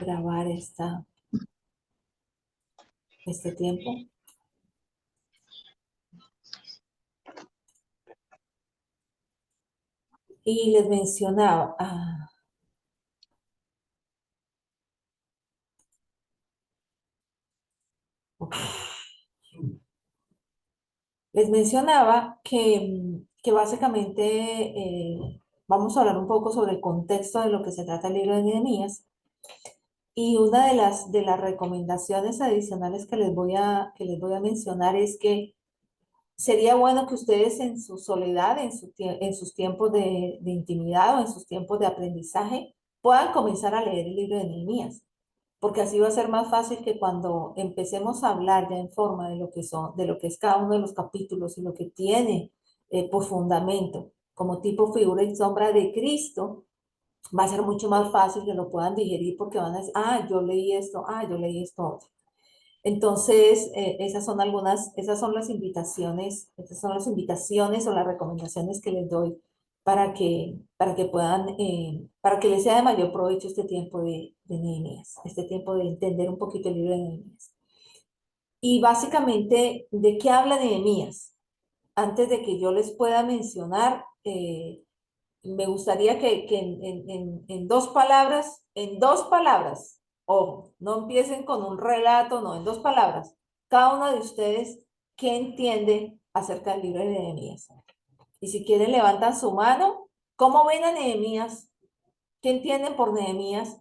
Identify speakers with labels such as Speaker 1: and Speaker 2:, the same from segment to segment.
Speaker 1: grabar este tiempo. Y les mencionaba, ok. Les mencionaba que básicamente vamos a hablar un poco sobre el contexto de lo que se trata el libro de Nehemías. Y una de las recomendaciones adicionales que les voy a mencionar es que sería bueno que ustedes en su soledad, en sus tiempos de intimidad o en sus tiempos de aprendizaje, puedan comenzar a leer el libro de Nehemías, porque así va a ser más fácil que cuando empecemos a hablar ya en forma de lo que es cada uno de los capítulos y lo que tiene por fundamento, como tipo figura y sombra de Cristo, va a ser mucho más fácil que lo puedan digerir porque van a decir, yo leí esto, yo leí esto otro. Entonces, esas son las invitaciones o las recomendaciones que les doy para que puedan, para que les sea de mayor provecho este tiempo de Nehemías, este tiempo de entender un poquito el libro de Nehemías. Y básicamente, ¿de qué habla Nehemías? Antes de que yo les pueda mencionar, me gustaría que en dos palabras, ojo, no empiecen con un relato, no, en dos palabras, cada uno de ustedes, ¿qué entiende acerca del libro de Nehemías? Y si quieren, levantan su mano. ¿Cómo ven a Nehemías? ¿Qué entienden por Nehemías?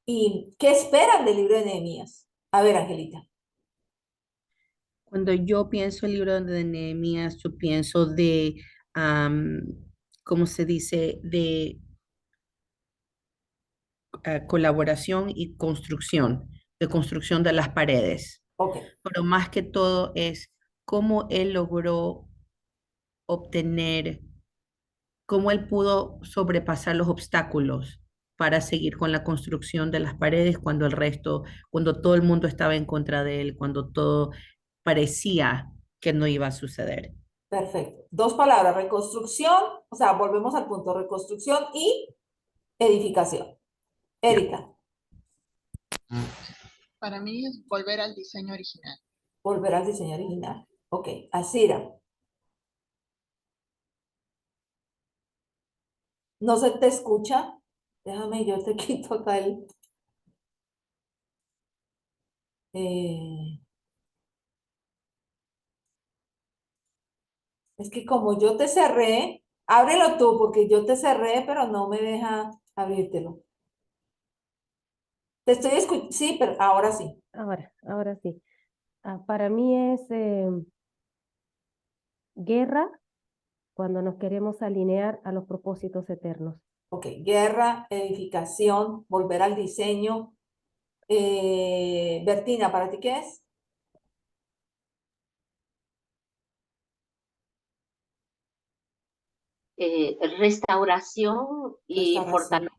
Speaker 1: ¿Y qué esperan del libro de Nehemías? A ver, Angelita.
Speaker 2: Cuando yo pienso el libro de Nehemías, yo pienso de, am, ¿cómo se dice? De colaboración y construcción, de construcción de las paredes.
Speaker 1: Ok,
Speaker 2: Pero más que todo es cómo él logró obtener, cómo él pudo sobrepasar los obstáculos para seguir con la construcción de las paredes cuando cuando todo el mundo estaba en contra de él, cuando todo parecía que no iba a suceder.
Speaker 1: perfecto. Dos palabras, reconstrucción, o sea, volvemos al punto, reconstrucción y edificación.
Speaker 2: Ya.
Speaker 1: Erika.
Speaker 3: Para mí es volver al diseño original.
Speaker 1: Volver al diseño original. Ok, Asira. No se te escucha. Déjame, yo te quito acá el. eh, es que como yo te cerré, ábrelo tú, porque yo te cerré, pero no me deja abrírtelo. Te estoy escuchando. Sí, pero ahora sí.
Speaker 4: Ahora sí. Para mí es guerra cuando nos queremos alinear a los propósitos eternos.
Speaker 1: Ok, guerra, edificación, volver al diseño. Bertina, ¿para ti qué es?
Speaker 5: Restauración y
Speaker 1: Restauración.
Speaker 5: fortaleza.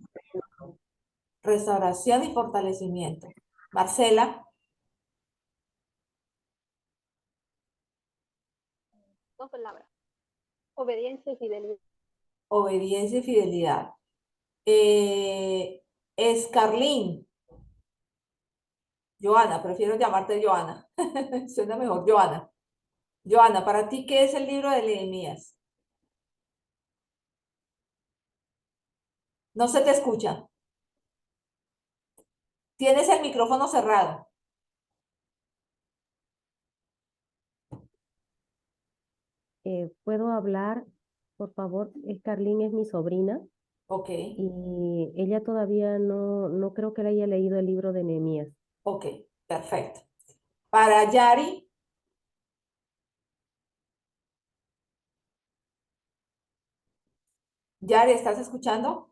Speaker 1: Restauración y fortalecimiento. Marcela,
Speaker 6: Dos palabras. Obediencia y fidelidad.
Speaker 1: obediencia y fidelidad. Eh, Escarlín. Joana, prefiero llamarte Joana. Suena mejor, Joana. Joana, ¿para ti qué es el libro de Nehemías? No se te escucha. Tienes el micrófono cerrado.
Speaker 4: ¿Puedo hablar, por favor? Carlín es mi sobrina
Speaker 1: Ok,
Speaker 4: y ella todavía no creo que le haya leído el libro de Nehemías.
Speaker 1: ok, perfecto. Para Yari, Yari, ¿estás escuchando?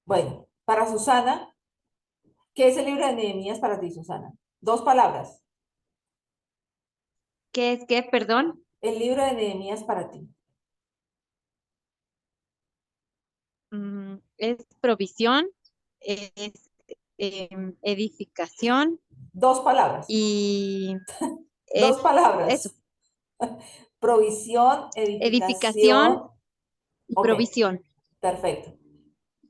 Speaker 1: Bueno, para Susana, ¿qué es el libro de Nehemías para ti, Susana? Dos palabras.
Speaker 5: ¿Qué es qué? Perdón.
Speaker 1: El libro de Nehemías para ti.
Speaker 5: Es provisión, es edificación
Speaker 1: Dos palabras.
Speaker 5: y
Speaker 1: Dos
Speaker 5: es eso,
Speaker 1: palabras. Provisión,
Speaker 5: edificación
Speaker 1: edificación.
Speaker 5: y
Speaker 1: Ok,
Speaker 5: provisión.
Speaker 1: perfecto.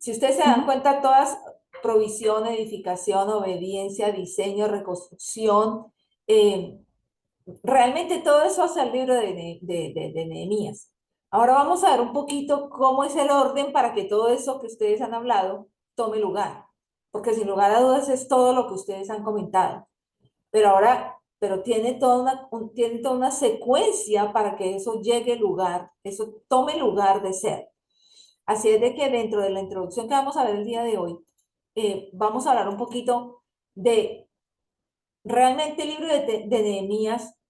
Speaker 1: Si ustedes se dan cuenta, todas provisión, edificación, obediencia, diseño, reconstrucción, realmente todo eso hace el libro de Nehemías. Ahora vamos a ver un poquito cómo es el orden para que todo eso que ustedes han hablado tome lugar, porque sin lugar a dudas es todo lo que ustedes han comentado. Pero tiene tiene toda una secuencia para que eso llegue lugar, eso tome lugar de ser. Así es de que dentro de la introducción que vamos a ver el día de hoy, vamos a hablar un poquito de realmente el libro de Nehemías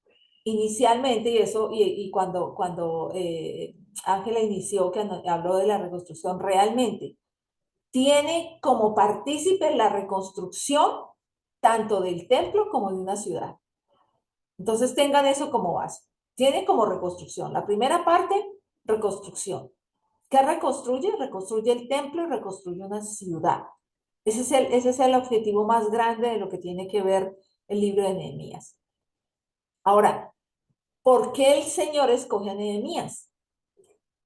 Speaker 1: inicialmente, y cuando Ángela inició, que habló de la reconstrucción, realmente tiene como partícipe la reconstrucción tanto del templo como de una ciudad. Entonces tengan eso como base. Tiene como reconstrucción. La primera parte, reconstrucción. ¿Qué reconstruye? Reconstruye el templo y reconstruye una ciudad. Ese es el objetivo más grande de lo que tiene que ver el libro de Nehemías. Ahora, ¿por qué el Señor escoge a Nehemías?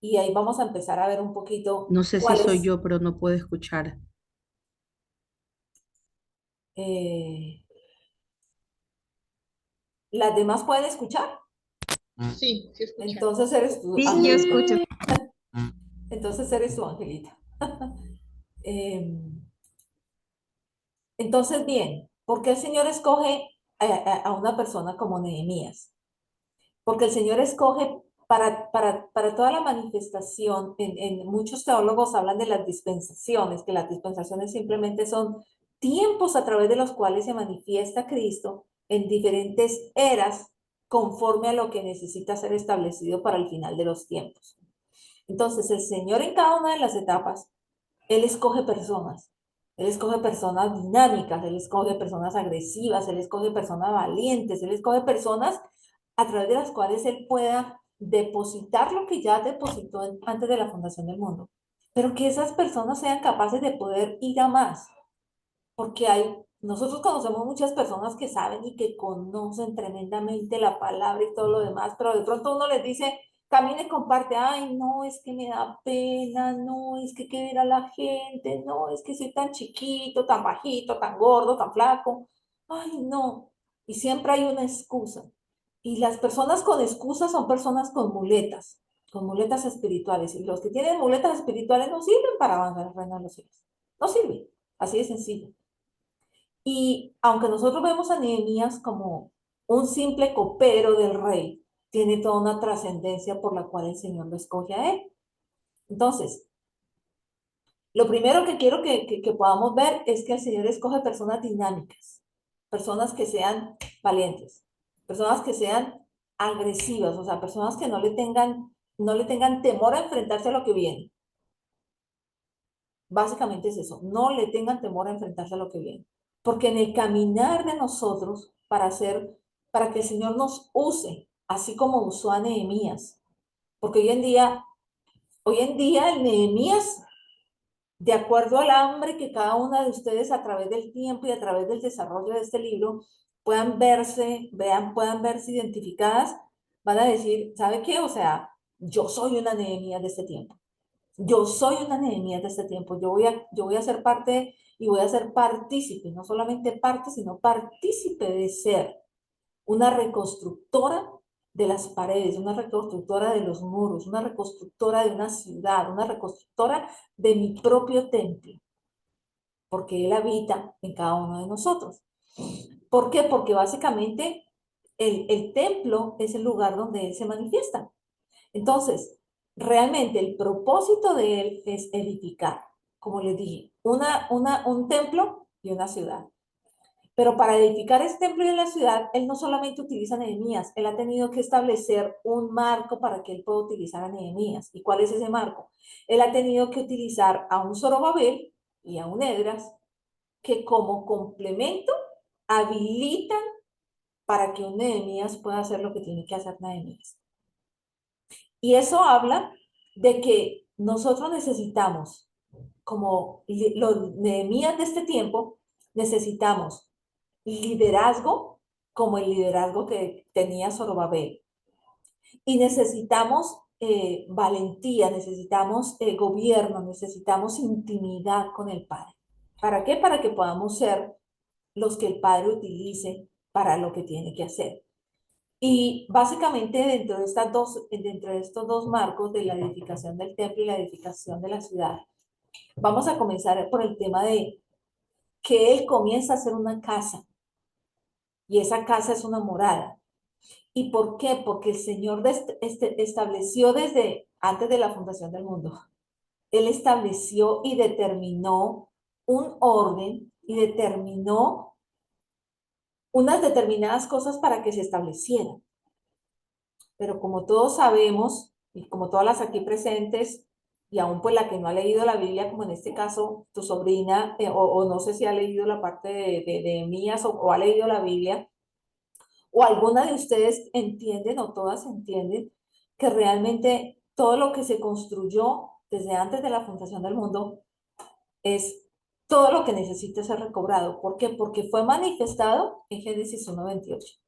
Speaker 1: Y ahí vamos a empezar a ver un poquito
Speaker 2: No sé si
Speaker 1: cuál
Speaker 2: soy
Speaker 1: es.
Speaker 2: yo, pero no puedo escuchar.
Speaker 1: ¿Las demás pueden escuchar?
Speaker 3: Sí, sí escucho.
Speaker 1: Entonces eres tú,
Speaker 5: Sí, yo
Speaker 1: Angelita.
Speaker 5: escucho.
Speaker 1: Entonces eres tú, Angelita. Entonces, bien, ¿por qué el Señor escoge a una persona como Nehemías? Porque el Señor escoge para toda la manifestación, muchos teólogos hablan de las dispensaciones, que las dispensaciones simplemente son tiempos a través de los cuales se manifiesta Cristo en diferentes eras conforme a lo que necesita ser establecido para el final de los tiempos. Entonces, el Señor en cada una de las etapas, Él escoge personas. Él escoge personas dinámicas, Él escoge personas agresivas, Él escoge personas valientes, Él escoge personas a través de las cuales Él pueda depositar lo que ya depositó antes de la fundación del mundo. Pero que esas personas sean capaces de poder ir a más. Porque nosotros conocemos muchas personas que saben y que conocen tremendamente la palabra y todo lo demás, pero de pronto uno les dice, camine, comparte, ay, no, es que me da pena, no, es que qué ver a la gente, no, es que soy tan chiquito, tan bajito, tan gordo, tan flaco, ay, no. Y siempre hay una excusa. Y las personas con excusas son personas con muletas espirituales. Y los que tienen muletas espirituales no sirven para avanzar al reino de los cielos. No sirven. Así de sencillo. Y aunque nosotros vemos a Nehemías como un simple copero del rey, tiene toda una trascendencia por la cual el Señor lo escoge a él. Entonces, lo primero que quiero que podamos ver es que el Señor escoge personas dinámicas, personas que sean valientes, personas que sean agresivas, o sea, personas que no le tengan temor a enfrentarse a lo que viene. Básicamente es eso, no le tengan temor a enfrentarse a lo que viene. Porque en el caminar de nosotros para que el Señor nos use, así como usó a Nehemías. Porque hoy en día el Nehemías, de acuerdo al hambre que cada una de ustedes a través del tiempo y a través del desarrollo de este libro puedan verse identificadas, van a decir, ¿sabe qué? O sea, yo soy una Nehemías de este tiempo. Yo soy una Nehemías de este tiempo. Yo voy a ser parte y voy a ser partícipe, no solamente parte, sino partícipe de ser una reconstructora de las paredes, una reconstructora de los muros, una reconstructora de una ciudad, una reconstructora de mi propio templo, porque Él habita en cada uno de nosotros. ¿Por qué? Porque básicamente el templo es el lugar donde Él se manifiesta. Entonces, realmente el propósito de Él es edificar, como les dije, un templo y una ciudad. Pero para edificar ese templo y la ciudad, Él no solamente utiliza a Nehemías, Él ha tenido que establecer un marco para que Él pueda utilizar a Nehemías. ¿Y cuál es ese marco? Él ha tenido que utilizar a un Zorobabel y a un Edras que como complemento habilitan para que un Nehemías pueda hacer lo que tiene que hacer Nehemías. Y eso habla de que nosotros necesitamos, como los Nehemías de este tiempo, necesitamos liderazgo como el liderazgo que tenía Zorobabel. Y necesitamos valentía, necesitamos gobierno, necesitamos intimidad con el Padre. ¿Para qué? Para que podamos ser los que el Padre utilice para lo que tiene que hacer. Y básicamente dentro de estos dos marcos de la edificación del templo y la edificación de la ciudad, vamos a comenzar por el tema de que Él comienza a hacer una casa y esa casa es una morada. ¿Y por qué? Porque el Señor estableció desde antes de la fundación del mundo. Él estableció y determinó un orden y determinó unas determinadas cosas para que se establecieran. Pero como todos sabemos, y como todas las aquí presentes, y aún pues la que no ha leído la Biblia, como en este caso tu sobrina, o no sé si ha leído la parte de Nehemías o ha leído la Biblia, o alguna de ustedes entienden o todas entienden que realmente todo lo que se construyó desde antes de la fundación del mundo es todo lo que necesita ser recobrado. ¿Por qué? Porque fue manifestado en Génesis 1:28.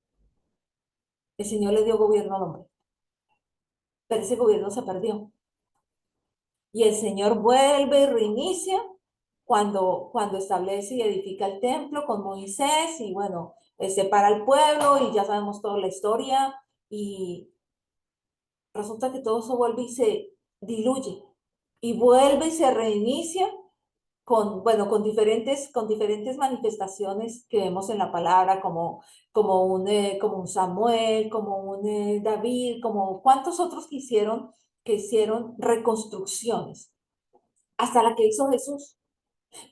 Speaker 1: El Señor le dio gobierno al hombre, pero ese gobierno se perdió. Y el Señor vuelve y reinicia cuando establece y edifica el templo con Moisés y bueno, separa al pueblo y ya sabemos toda la historia y resulta que todo eso vuelve y se diluye y vuelve y se reinicia bueno, con diferentes manifestaciones que vemos en la palabra, como un Samuel, como un David, como cuántos otros que hicieron reconstrucciones, hasta la que hizo Jesús.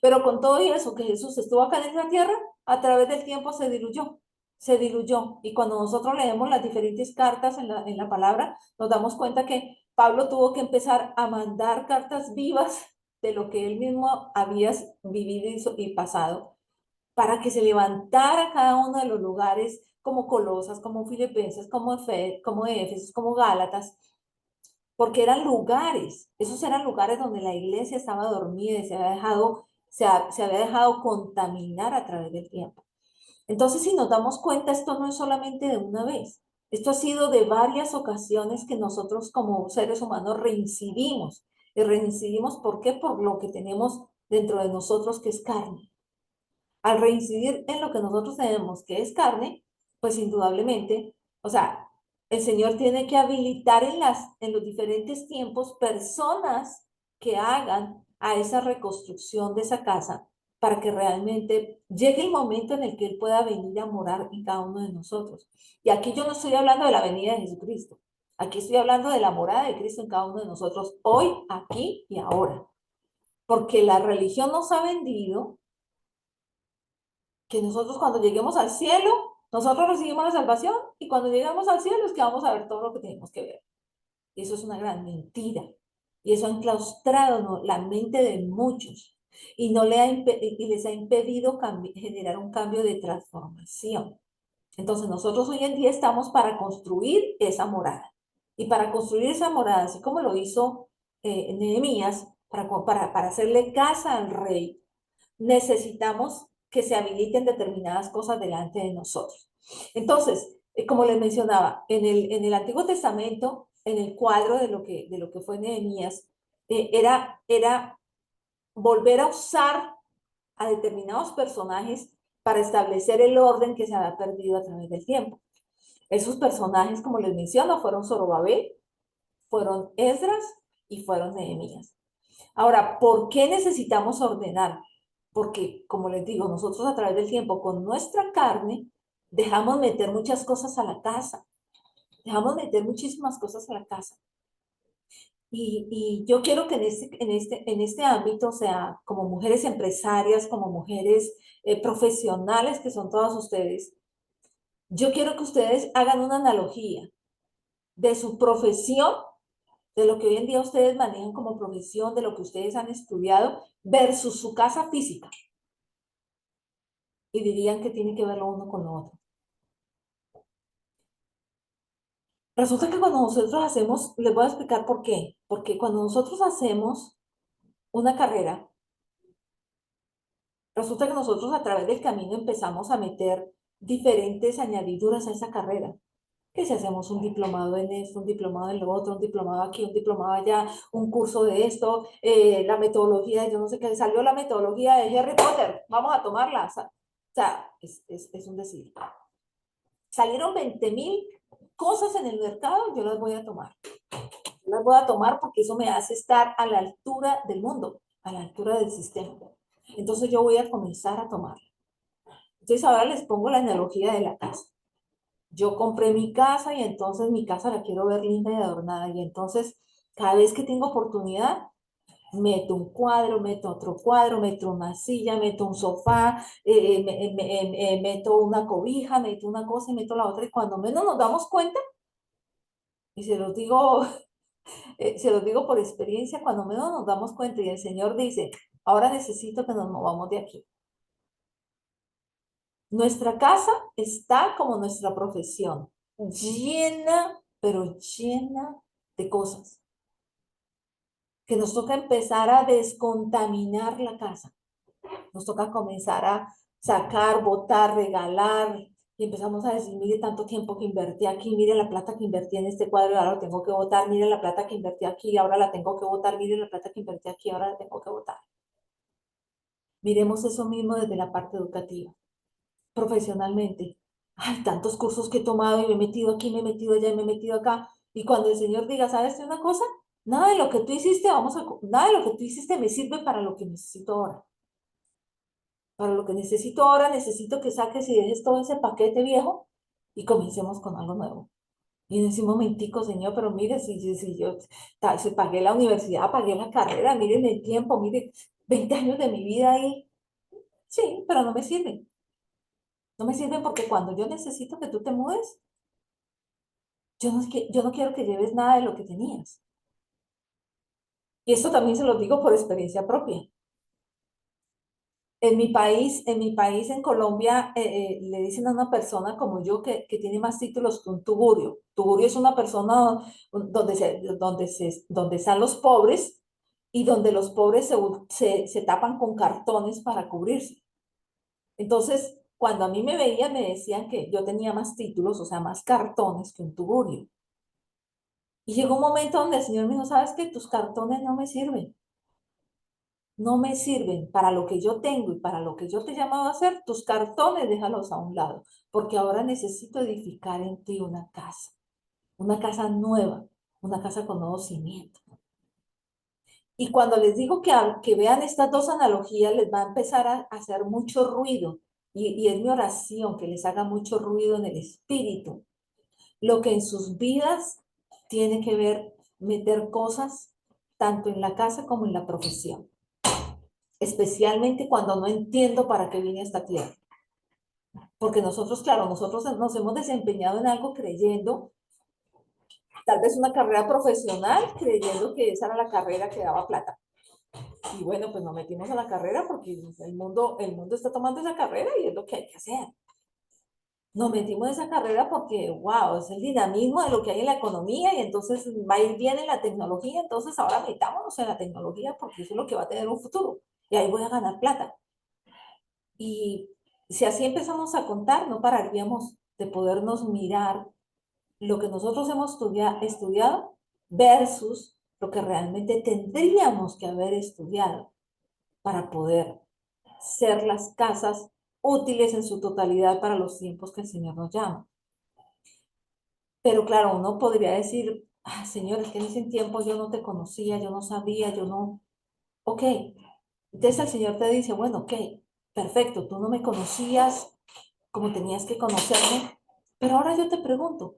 Speaker 1: Pero con todo eso que Jesús estuvo acá en la tierra, a través del tiempo se diluyó, se diluyó. Y cuando nosotros leemos las diferentes cartas en la palabra, nos damos cuenta que Pablo tuvo que empezar a mandar cartas vivas de lo que él mismo había vivido y pasado, para que se levantara cada uno de los lugares como Colosas, como Filipenses, como Éfesos, como Gálatas, porque eran lugares, esos eran lugares donde la iglesia estaba dormida y se había dejado contaminar a través del tiempo. Entonces, si nos damos cuenta, esto no es solamente de una vez, esto ha sido de varias ocasiones que nosotros como seres humanos reincidimos. Y reincidimos, ¿por qué? Por lo que tenemos dentro de nosotros, que es carne. Al reincidir en lo que nosotros tenemos, que es carne, pues indudablemente, o sea, el Señor tiene que habilitar en los diferentes tiempos personas que hagan a esa reconstrucción de esa casa para que realmente llegue el momento en el que Él pueda venir a morar en cada uno de nosotros. Y aquí yo no estoy hablando de la venida de Jesucristo. Aquí estoy hablando de la morada de Cristo en cada uno de nosotros, hoy, aquí y ahora. Porque la religión nos ha vendido que nosotros cuando lleguemos al cielo, nosotros recibimos la salvación y cuando llegamos al cielo es que vamos a ver todo lo que tenemos que ver. Y eso es una gran mentira. Y eso ha enclaustrado la mente de muchos y, les ha impedido generar un cambio de transformación. Entonces nosotros hoy en día estamos para construir esa morada. Y para construir esa morada, así como lo hizo Nehemías, para hacerle casa al rey, necesitamos que se habiliten determinadas cosas delante de nosotros. Entonces, como les mencionaba, en el Antiguo Testamento, en el cuadro de lo que fue Nehemías, era volver a usar a determinados personajes para establecer el orden que se había perdido a través del tiempo. Esos personajes, como les menciono, fueron Zorobabel, fueron Esdras y fueron Nehemías. Ahora, ¿por qué necesitamos ordenar? Porque, como les digo, nosotros a través del tiempo, con nuestra carne, dejamos meter muchas cosas a la casa. Dejamos meter muchísimas cosas a la casa. Y yo quiero que en este ámbito, o sea, como mujeres empresarias, como mujeres profesionales que son todas ustedes, yo quiero que ustedes hagan una analogía de su profesión, de lo que hoy en día ustedes manejan como profesión, de lo que ustedes han estudiado, versus su casa física. Y dirían que tiene que ver lo uno con lo otro. Resulta que cuando nosotros hacemos, les voy a explicar por qué. Porque cuando nosotros hacemos una carrera, resulta que nosotros a través del camino empezamos a meter diferentes añadiduras a esa carrera. Que si hacemos un diplomado en esto, un diplomado en lo otro, un diplomado aquí, un diplomado allá, un curso de esto, la metodología, yo no sé qué, salió la metodología de Harry Potter, vamos a tomarla. O sea, es un decir. Salieron 20.000 cosas en el mercado, yo las voy a tomar. Yo las voy a tomar porque eso me hace estar a la altura del mundo, a la altura del sistema. Entonces yo voy a comenzar a tomar. Entonces ahora les pongo la analogía de la casa. Yo compré mi casa y entonces mi casa la quiero ver linda y adornada. Y entonces, cada vez que tengo oportunidad, meto un cuadro, meto otro cuadro, meto una silla, meto un sofá, meto una cobija, meto una cosa y meto la otra. Y cuando menos nos damos cuenta, y se los digo por experiencia, cuando menos nos damos cuenta y el Señor dice, ahora necesito que nos movamos de aquí. Nuestra casa está como nuestra profesión, llena, pero llena de cosas, que nos toca empezar a descontaminar la casa. Nos toca comenzar a sacar, botar, regalar, y empezamos a decir, mire tanto tiempo que invertí aquí, mire la plata que invertí en este cuadro y ahora lo tengo que botar, mire la plata que invertí aquí y ahora la tengo que botar, mire la plata que invertí aquí y ahora la tengo que botar. Miremos eso mismo desde la parte educativa. Profesionalmente. Ay, tantos cursos que he tomado y me he metido aquí, me he metido allá y me he metido acá. Y cuando el Señor diga, ¿sabes una cosa? Nada de lo que tú hiciste, nada de lo que tú hiciste me sirve para lo que necesito ahora. Para lo que necesito ahora, necesito que saques y dejes todo ese paquete viejo y comencemos con algo nuevo. Y en ese momentico, Señor, pero mire, si yo si pagué la universidad, pagué la carrera, miren el tiempo, mire, 20 años de mi vida ahí. Sí, pero no me sirven. No me sirven porque cuando yo necesito que tú te mudes, yo no quiero que lleves nada de lo que tenías. Y esto también se lo digo por experiencia propia. En Colombia, le dicen a una persona como yo que tiene más títulos que un tugurio. Tugurio es una persona donde están los pobres y donde los pobres se tapan con cartones para cubrirse. Entonces, cuando a mí me veían, me decían que yo tenía más títulos, o sea, más cartones que un tugurio. Y llegó un momento donde el Señor me dijo, ¿sabes qué? Tus cartones no me sirven. No me sirven para lo que yo tengo y para lo que yo te he llamado a hacer. Tus cartones déjalos a un lado, porque ahora necesito edificar en ti una casa nueva, una casa con nuevos cimientos. Y cuando les digo que vean estas dos analogías, les va a empezar a hacer mucho ruido. Y es mi oración que les haga mucho ruido en el espíritu. Lo que en sus vidas tiene que ver meter cosas tanto en la casa como en la profesión. Especialmente cuando no entiendo para qué vine a esta tierra. Porque nosotros, claro, nosotros nos hemos desempeñado en algo creyendo, tal vez una carrera profesional, creyendo que esa era la carrera que daba plata. Y bueno, pues nos metimos a la carrera porque el mundo está tomando esa carrera y es lo que hay que hacer. Nos metimos en esa carrera porque, wow, es el dinamismo de lo que hay en la economía y entonces va a ir bien en la tecnología, entonces ahora metámonos en la tecnología porque eso es lo que va a tener un futuro y ahí voy a ganar plata. Y si así empezamos a contar, no pararíamos de podernos mirar lo que nosotros hemos estudiado versus lo que realmente tendríamos que haber estudiado para poder ser las casas útiles en su totalidad para los tiempos que el Señor nos llama. Pero claro, uno podría decir, ah, Señor, es que en ese tiempo yo no te conocía, yo no sabía, yo no... Ok, entonces el Señor te dice, bueno, ok, perfecto, tú no me conocías como tenías que conocerme, pero ahora yo te pregunto,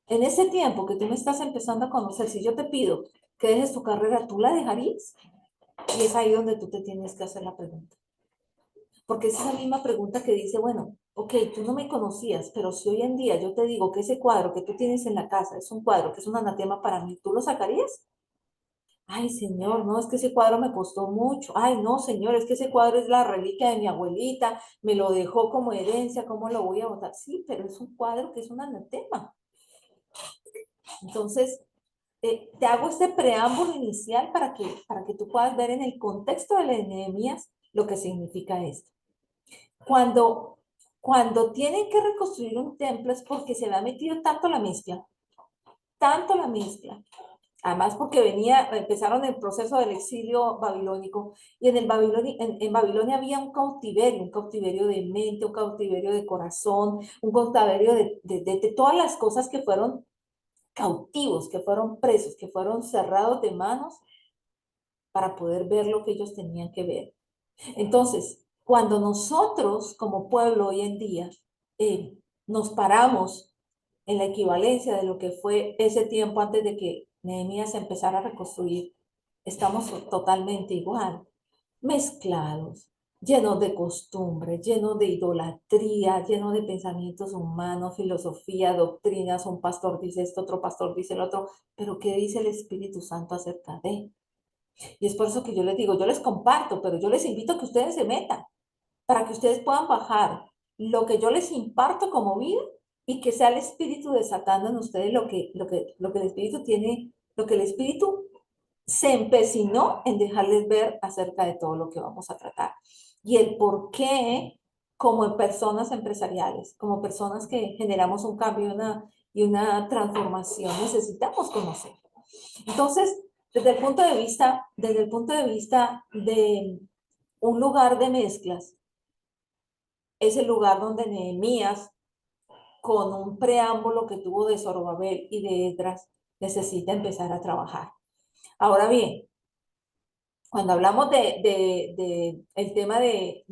Speaker 1: en ese tiempo que tú me estás empezando a conocer, si yo te pido que dejes tu carrera, ¿tú la dejarías? Y es ahí donde tú te tienes que hacer la pregunta. Porque es esa misma pregunta que dice, bueno, ok, tú no me conocías, pero si hoy en día yo te digo que ese cuadro que tú tienes en la casa es un cuadro que es un anatema para mí, ¿tú lo sacarías? Ay, señor, no, es que ese cuadro me costó mucho. Ay, no, señor, es que ese cuadro es la reliquia de mi abuelita, me lo dejó como herencia, ¿cómo lo voy a botar? Sí, pero es un cuadro que es un anatema. Entonces, te hago este preámbulo inicial para que tú puedas ver en el contexto de las Nehemías lo que significa esto. Cuando cuando tienen que reconstruir un templo es porque se le ha metido tanto la mezcla. Además porque empezaron el proceso del exilio babilónico y en Babilonia había un cautiverio de mente, un cautiverio de corazón, un cautiverio de todas las cosas que fueron cautivos, que fueron presos, que fueron cerrados de manos para poder ver lo que ellos tenían que ver. Entonces, cuando nosotros como pueblo hoy en día nos paramos en la equivalencia de lo que fue ese tiempo antes de que Nehemías empezara a reconstruir, estamos totalmente igual, mezclados, llenos de costumbres, llenos de idolatría, llenos de pensamientos humanos, filosofía, doctrinas. Un pastor dice esto, otro pastor dice el otro, pero ¿qué dice el Espíritu Santo acerca de? Y es por eso que yo les digo, yo les comparto, pero yo les invito a que ustedes se metan, para que ustedes puedan bajar lo que yo les imparto como vida y que sea el Espíritu desatando en ustedes lo que el Espíritu tiene, lo que el Espíritu se empecinó en dejarles ver acerca de todo lo que vamos a tratar. Y el por qué, como personas empresariales, como personas que generamos un cambio y una transformación, necesitamos conocer. Entonces, desde el punto de vista de un lugar de mezclas, es el lugar donde Nehemías, con un preámbulo que tuvo de Zorobabel y de Esdras, necesita empezar a trabajar. Ahora bien, cuando hablamos el tema de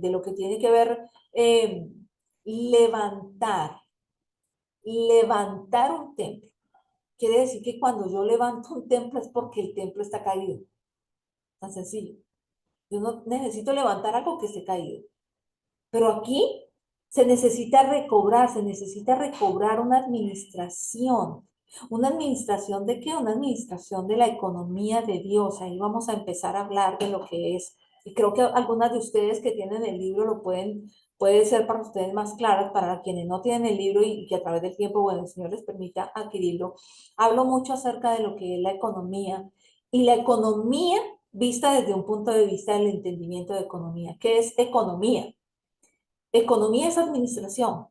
Speaker 1: lo que tiene que ver levantar un templo, quiere decir que cuando yo levanto un templo es porque el templo está caído. Tan sencillo. Yo no necesito levantar algo que esté caído. Pero aquí se necesita recobrar una administración. ¿Una administración de qué? Una administración de la economía de Dios. Ahí vamos a empezar a hablar de lo que es. Y creo que algunas de ustedes que tienen el libro puede ser para ustedes más claras, para quienes no tienen el libro y que a través del tiempo, bueno, el Señor les permita adquirirlo. Hablo mucho acerca de lo que es la economía. Y la economía vista desde un punto de vista del entendimiento de economía. ¿Qué es economía? Economía es administración.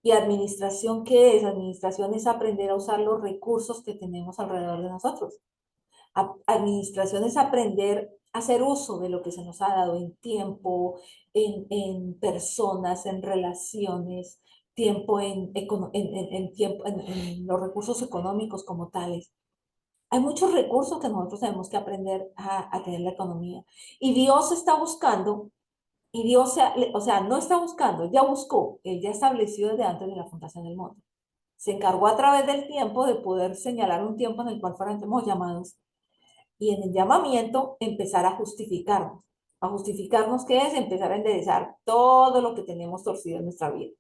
Speaker 1: ¿Y administración qué es? Administración es aprender a usar los recursos que tenemos alrededor de nosotros. Administración es aprender a hacer uso de lo que se nos ha dado en tiempo, en personas, en relaciones, tiempo en los recursos económicos como tales. Hay muchos recursos que nosotros tenemos que aprender a tener la economía. Y Dios está buscando. Y Dios, o sea, no está buscando, ya buscó, él ya estableció desde antes de la fundación del mundo. Se encargó a través del tiempo de poder señalar un tiempo en el cual fuéramos llamados y en el llamamiento empezar a justificarnos. A justificarnos, ¿qué es? Empezar a enderezar todo lo que tenemos torcido en nuestra vida.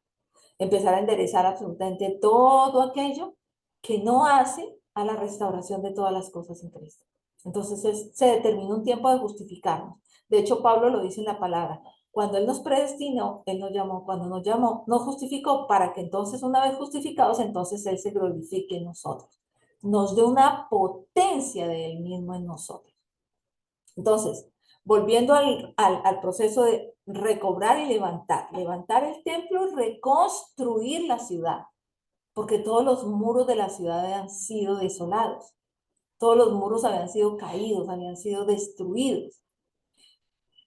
Speaker 1: Empezar a enderezar absolutamente todo aquello que no hace a la restauración de todas las cosas en Cristo. Entonces se determina un tiempo de justificarnos. De hecho, Pablo lo dice en la palabra. Cuando Él nos predestinó, Él nos llamó. Cuando nos llamó, nos justificó para que entonces, una vez justificados, entonces Él se glorifique en nosotros. Nos dé una potencia de Él mismo en nosotros. Entonces, volviendo al proceso de recobrar y levantar el templo, reconstruir la ciudad, porque todos los muros de la ciudad habían sido desolados, todos los muros habían sido caídos, habían sido destruidos.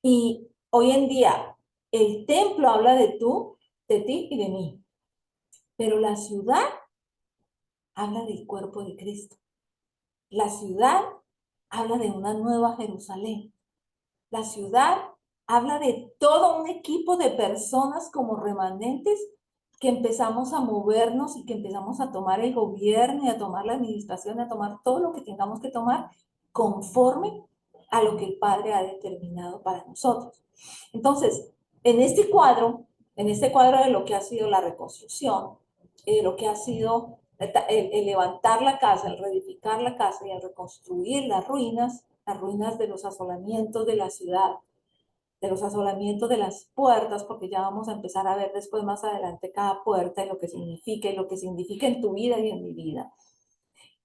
Speaker 1: Y hoy en día, el templo habla de ti y de mí, pero la ciudad habla del cuerpo de Cristo. La ciudad habla de una nueva Jerusalén. La ciudad habla de todo un equipo de personas como remanentes que empezamos a movernos y que empezamos a tomar el gobierno y a tomar la administración, a tomar todo lo que tengamos que tomar conforme a lo que el Padre ha determinado para nosotros. Entonces, en este cuadro de lo que ha sido la reconstrucción, lo que ha sido el levantar la casa, el reedificar la casa y el reconstruir las ruinas de los asolamientos de la ciudad, de los asolamientos de las puertas, porque ya vamos a empezar a ver después más adelante cada puerta y lo que significa en tu vida y en mi vida.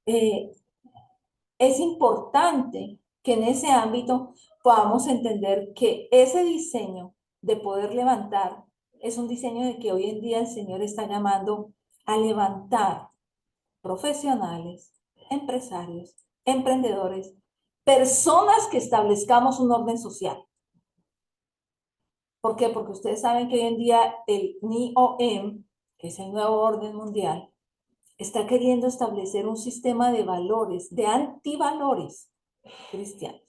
Speaker 1: Es importante que en ese ámbito podamos entender que ese diseño de poder levantar es un diseño de que hoy en día el Señor está llamando a levantar profesionales, empresarios, emprendedores, personas que establezcamos un orden social. ¿Por qué? Porque ustedes saben que hoy en día el NIOM, que es el nuevo orden mundial, está queriendo establecer un sistema de valores, de antivalores cristianos.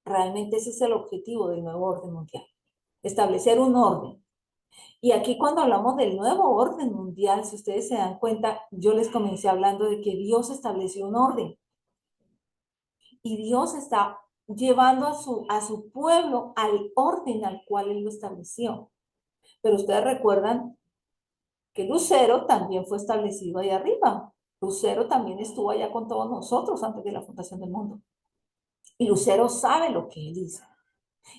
Speaker 1: Realmente ese es el objetivo del nuevo orden mundial, establecer un orden. Y aquí cuando hablamos del nuevo orden mundial, si ustedes se dan cuenta, yo les comencé hablando de que Dios estableció un orden. Y Dios está llevando a su pueblo al orden al cual Él lo estableció. Pero ustedes recuerdan que Lucero también fue establecido ahí arriba. Lucero también estuvo allá con todos nosotros antes de la fundación del mundo. Y Lucero sabe lo que él hizo.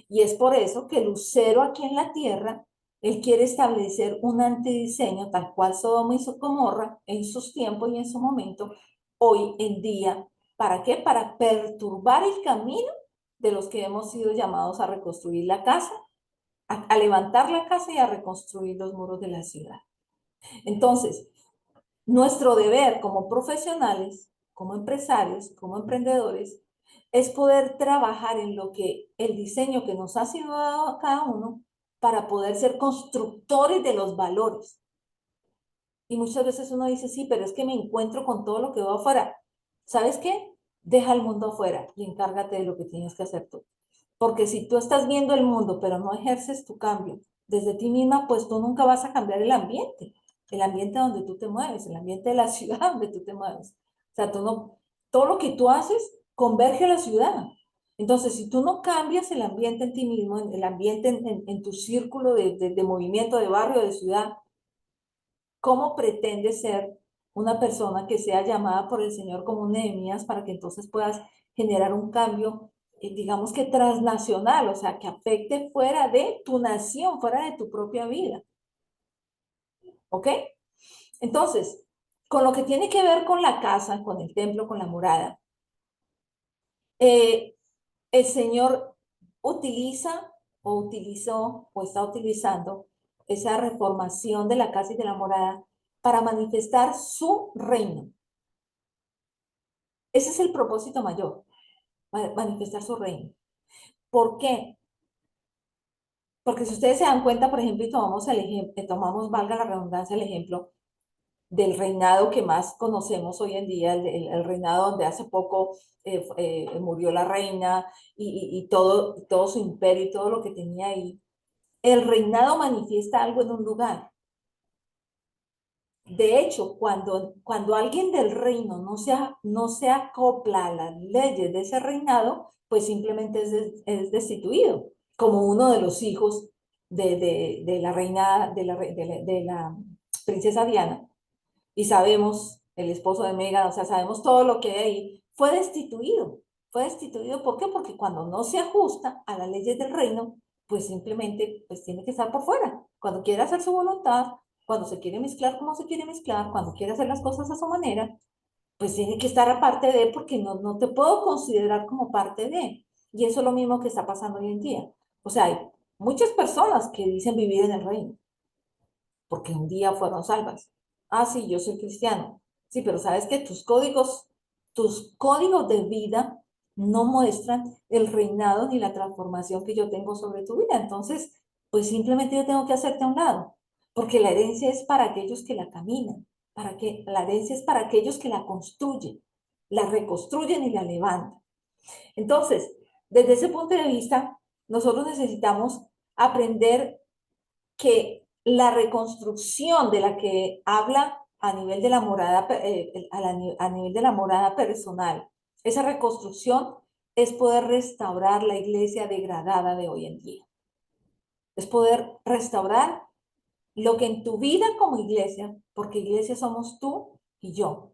Speaker 1: Y es por eso que Lucero aquí en la tierra, él quiere establecer un antidiseño tal cual Sodoma y Gomorra en sus tiempos y en su momento, hoy en día. ¿Para qué? Para perturbar el camino de los que hemos sido llamados a reconstruir la casa, a levantar la casa y a reconstruir los muros de la ciudad. Entonces, nuestro deber como profesionales, como empresarios, como emprendedores, es poder trabajar en lo que el diseño que nos ha sido dado a cada uno para poder ser constructores de los valores. Y muchas veces uno dice, sí, pero es que me encuentro con todo lo que va afuera. ¿Sabes qué? Deja el mundo afuera y encárgate de lo que tienes que hacer tú. Porque si tú estás viendo el mundo, pero no ejerces tu cambio desde ti misma, pues tú nunca vas a cambiar el ambiente donde tú te mueves, el ambiente de la ciudad donde tú te mueves. O sea, tú no, todo lo que tú haces converge a la ciudad. Entonces, si tú no cambias el ambiente en ti mismo, el ambiente en tu círculo de movimiento, de barrio, de ciudad, ¿cómo pretendes ser una persona que sea llamada por el Señor como un Nehemías para que entonces puedas generar un cambio, digamos que transnacional, o sea, que afecte fuera de tu nación, fuera de tu propia vida? ¿Ok? Entonces, con lo que tiene que ver con la casa, con el templo, con la morada, el Señor utiliza o utilizó o está utilizando esa reformación de la casa y de la morada para manifestar su reino. Ese es el propósito mayor, manifestar su reino. ¿Por qué? Porque si ustedes se dan cuenta, por ejemplo, y tomamos el ejemplo, tomamos, valga la redundancia, el ejemplo del reinado que más conocemos hoy en día, el reinado donde hace poco murió la reina y todo su imperio y todo lo que tenía ahí. El reinado manifiesta algo en un lugar. De hecho, cuando alguien del reino no se acopla a las leyes de ese reinado, pues simplemente es destituido, como uno de los hijos de la reina, de la princesa Diana. Y sabemos, el esposo de Meghan, o sea, sabemos todo lo que hay ahí, fue destituido. Fue destituido, ¿por qué? Porque cuando no se ajusta a las leyes del reino, pues simplemente pues tiene que estar por fuera. Cuando quiere hacer su voluntad, cuando se quiere mezclar como se quiere mezclar, cuando quiere hacer las cosas a su manera, pues tiene que estar aparte de, porque no te puedo considerar como parte de. Y eso es lo mismo que está pasando hoy en día. O sea, hay muchas personas que dicen vivir en el reino, porque un día fueron salvas. Ah, sí, yo soy cristiano. Sí, pero sabes que tus códigos de vida no muestran el reinado ni la transformación que yo tengo sobre tu vida. Entonces, pues simplemente yo tengo que hacerte a un lado, porque la herencia es para aquellos que la caminan, la herencia es para aquellos que la construyen, la reconstruyen y la levantan. Entonces, desde ese punto de vista, nosotros necesitamos aprender que la reconstrucción de la que habla a nivel de la morada, a nivel de la morada personal, esa reconstrucción es poder restaurar la iglesia degradada de hoy en día. Es poder restaurar lo que en tu vida como iglesia, porque iglesia somos tú y yo.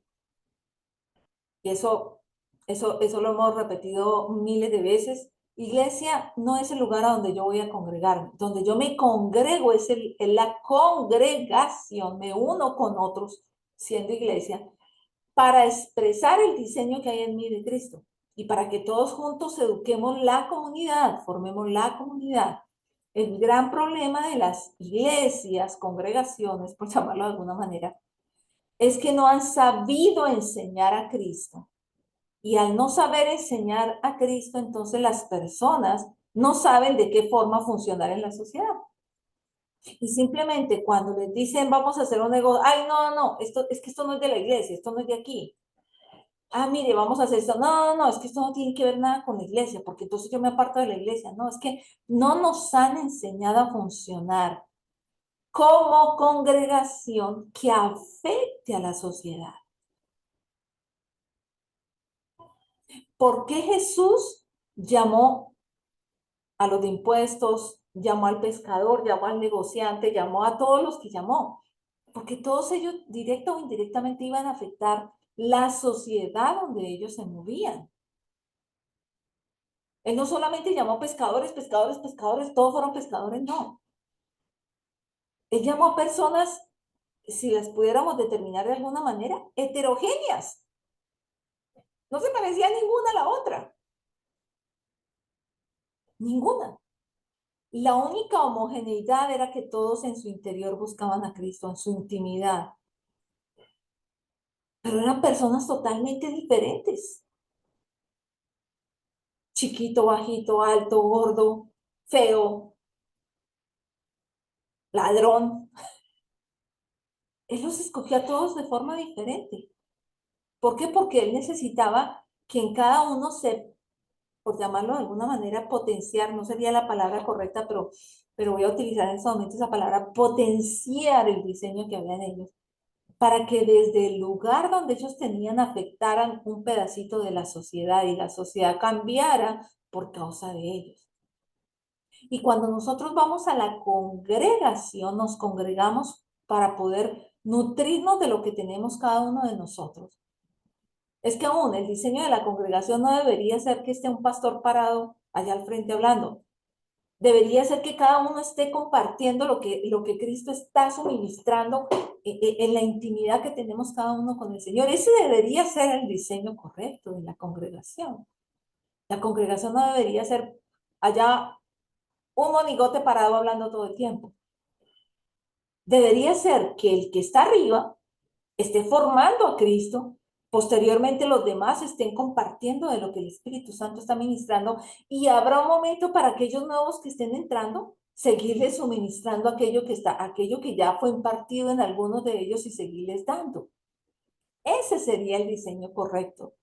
Speaker 1: Y eso lo hemos repetido miles de veces. Iglesia no es el lugar a donde yo voy a congregarme. Donde yo me congrego es la congregación. Me uno con otros siendo iglesia para expresar el diseño que hay en mí de Cristo y para que todos juntos eduquemos la comunidad, formemos la comunidad El gran problema de las iglesias, congregaciones, por llamarlo de alguna manera, es que no han sabido enseñar a Cristo. Y al no saber enseñar a Cristo, entonces las personas no saben de qué forma funcionar en la sociedad. Y simplemente cuando les dicen vamos a hacer un negocio, ay, no, esto es que esto no es de la iglesia, esto no es de aquí. Ah, mire, vamos a hacer esto. No, es que esto no tiene que ver nada con la iglesia, porque entonces yo me aparto de la iglesia. No, es que no nos han enseñado a funcionar como congregación que afecte a la sociedad. ¿Por qué Jesús llamó a los de impuestos, llamó al pescador, llamó al negociante, llamó a todos los que llamó? Porque todos ellos, directa o indirectamente, iban a afectar la sociedad donde ellos se movían. Él no solamente llamó pescadores, todos fueron pescadores, no. Él llamó a personas, si las pudiéramos determinar de alguna manera, heterogéneas. No se parecía ninguna a la otra. Ninguna. La única homogeneidad era que todos en su interior buscaban a Cristo, en su intimidad. Pero eran personas totalmente diferentes. Chiquito, bajito, alto, gordo, feo, ladrón. Él los escogió a todos de forma diferente. ¿Por qué? Porque él necesitaba que en cada uno se, por llamarlo de alguna manera, potenciar, no sería la palabra correcta, pero voy a utilizar en este momento esa palabra, potenciar el diseño que había en ellos, para que desde el lugar donde ellos tenían afectaran un pedacito de la sociedad y la sociedad cambiara por causa de ellos. Y cuando nosotros vamos a la congregación, nos congregamos para poder nutrirnos de lo que tenemos cada uno de nosotros. Es que aún el diseño de la congregación no debería ser que esté un pastor parado allá al frente hablando. Debería ser que cada uno esté compartiendo lo que Cristo está suministrando en la intimidad que tenemos cada uno con el Señor. Ese debería ser el diseño correcto de la congregación. La congregación no debería ser allá un monigote parado hablando todo el tiempo. Debería ser que el que está arriba esté formando a Cristo, posteriormente los demás estén compartiendo de lo que el Espíritu Santo está ministrando y habrá un momento para aquellos nuevos que estén entrando, seguirles suministrando aquello que ya fue impartido en algunos de ellos y seguirles dando. Ese sería el diseño correcto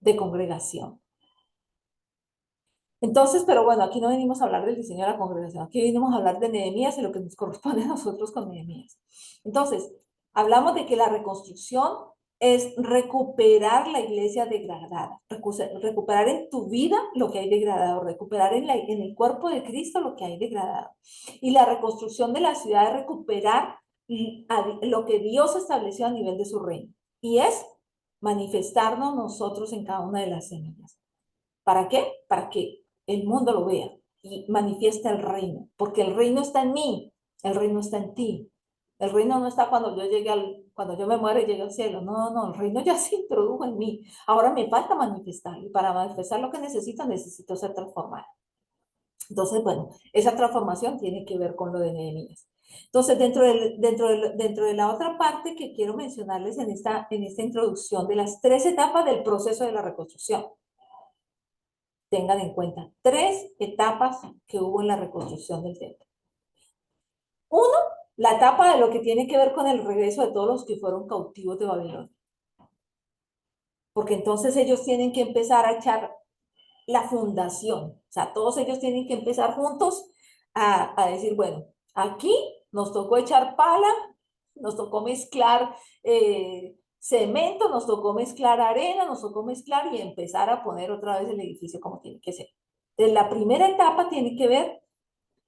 Speaker 1: de congregación. Entonces, pero bueno, aquí no venimos a hablar del diseño de la congregación, aquí venimos a hablar de Nehemías y lo que nos corresponde a nosotros con Nehemías. Entonces, hablamos de que la reconstrucción es recuperar la iglesia degradada, recuperar en tu vida lo que hay degradado, recuperar en el cuerpo de Cristo lo que hay degradado. Y la reconstrucción de la ciudad es recuperar lo que Dios estableció a nivel de su reino. Y es manifestarnos nosotros en cada una de las semillas. ¿Para qué? Para que el mundo lo vea y manifiesta el reino, porque el reino está en mí, el reino está en ti. El reino no está cuando yo me muero y llegue al cielo. No, el reino ya se introdujo en mí. Ahora me falta manifestarlo y para manifestar lo que necesito ser transformado. Entonces, bueno, esa transformación tiene que ver con lo de Nehemías. Entonces, dentro de la otra parte que quiero mencionarles en esta introducción de las 3 etapas del proceso de la reconstrucción. Tengan en cuenta 3 etapas que hubo en la reconstrucción del templo. 1, la etapa de lo que tiene que ver con el regreso de todos los que fueron cautivos de Babilonia. Porque entonces ellos tienen que empezar a echar la fundación. O sea, todos ellos tienen que empezar juntos a decir, bueno, aquí nos tocó echar pala, nos tocó mezclar cemento, nos tocó mezclar arena, nos tocó mezclar y empezar a poner otra vez el edificio como tiene que ser. Entonces, la primera etapa tiene que ver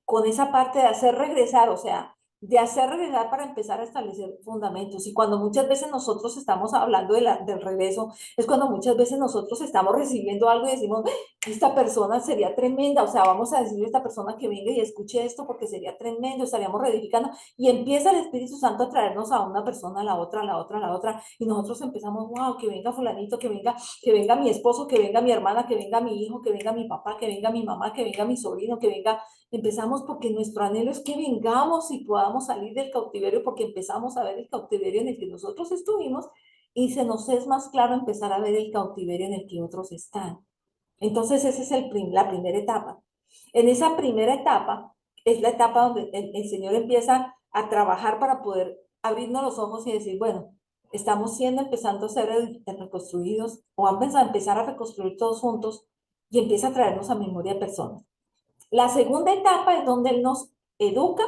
Speaker 1: con esa parte de hacer regresar, o sea, de hacer regresar para empezar a establecer fundamentos. Y cuando muchas veces nosotros estamos hablando del regreso, es cuando muchas veces nosotros estamos recibiendo algo y decimos, esta persona sería tremenda, o sea, vamos a decirle a esta persona que venga y escuche esto porque sería tremendo, estaríamos reedificando. Y empieza el Espíritu Santo a traernos a una persona, a la otra, a la otra, a la otra, y nosotros empezamos, wow, que venga fulanito, que venga mi esposo, que venga mi hermana, que venga mi hijo, que venga mi papá, que venga mi mamá, que venga mi sobrino, que venga Empezamos porque nuestro anhelo es que vengamos y podamos salir del cautiverio, porque empezamos a ver el cautiverio en el que nosotros estuvimos y se nos es más claro empezar a ver el cautiverio en el que otros están. Entonces, esa es la primera etapa. En esa primera etapa es la etapa donde el Señor empieza a trabajar para poder abrirnos los ojos y decir, bueno, estamos empezando a ser reconstruidos o vamos a empezar a reconstruir todos juntos y empieza a traernos a memoria personas. La segunda etapa es donde Él nos educa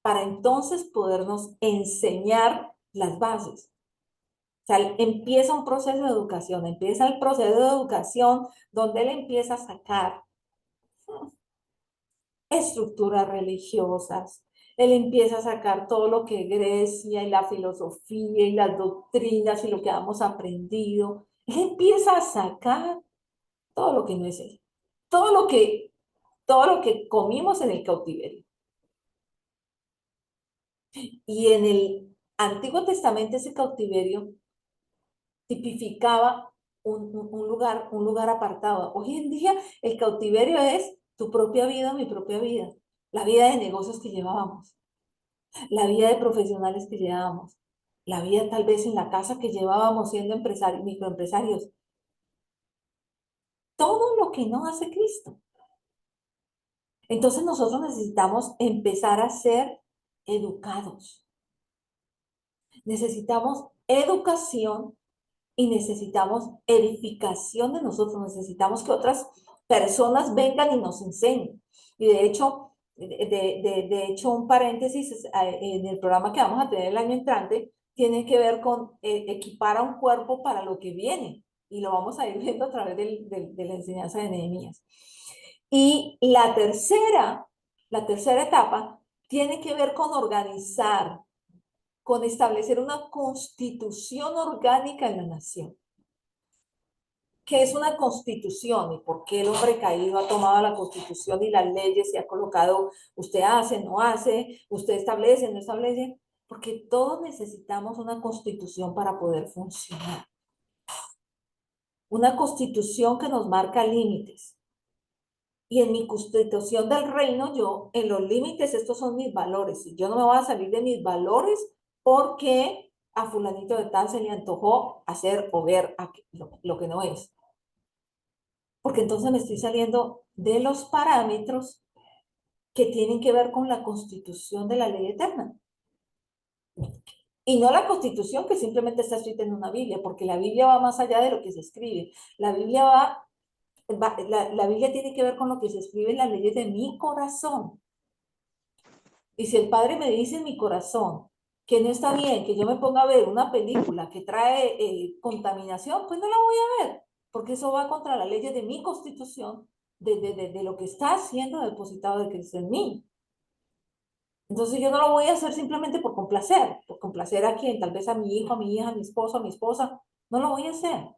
Speaker 1: para entonces podernos enseñar las bases. O sea, empieza un proceso de educación, empieza el proceso de educación donde Él empieza a sacar estructuras religiosas, Él empieza a sacar todo lo que Grecia y la filosofía y las doctrinas y lo que hemos aprendido. Él empieza a sacar todo lo que no es Él, todo lo que comimos en el cautiverio. Y en el Antiguo Testamento ese cautiverio tipificaba un lugar apartado. Hoy en día el cautiverio es tu propia vida, mi propia vida, la vida de negocios que llevábamos, la vida de profesionales que llevábamos, la vida tal vez en la casa que llevábamos siendo empresarios, microempresarios. Todo lo que no hace Cristo. Entonces nosotros necesitamos empezar a ser educados. Necesitamos educación y necesitamos edificación de nosotros. Necesitamos que otras personas vengan y nos enseñen. Y de hecho, un paréntesis en el programa que vamos a tener el año entrante tiene que ver con equipar a un cuerpo para lo que viene. Y lo vamos a ir viendo a través de la enseñanza de Nehemías. Y la tercera etapa tiene que ver con organizar, con establecer una constitución orgánica en la nación. ¿Qué es una constitución? ¿Y por qué el hombre caído ha tomado la constitución y las leyes y ha colocado, usted hace, no hace, usted establece, no establece? Porque todos necesitamos una constitución para poder funcionar. Una constitución que nos marca límites. Y en mi constitución del reino, yo, en los límites, estos son mis valores. Y yo no me voy a salir de mis valores porque a fulanito de tal se le antojó hacer o ver lo que no es. Porque entonces me estoy saliendo de los parámetros que tienen que ver con la constitución de la ley eterna. Y no la constitución que simplemente está escrita en una Biblia, porque la Biblia va más allá de lo que se escribe. La Biblia la Biblia tiene que ver con lo que se escribe en las leyes de mi corazón. Y si el Padre me dice en mi corazón que no está bien que yo me ponga a ver una película que trae contaminación, pues no la voy a ver, porque eso va contra las leyes de mi constitución, de lo que está siendo depositado de Cristo en mí. Entonces yo no lo voy a hacer simplemente por complacer a quien, tal vez a mi hijo, a mi hija, a mi esposo, a mi esposa, no lo voy a hacer,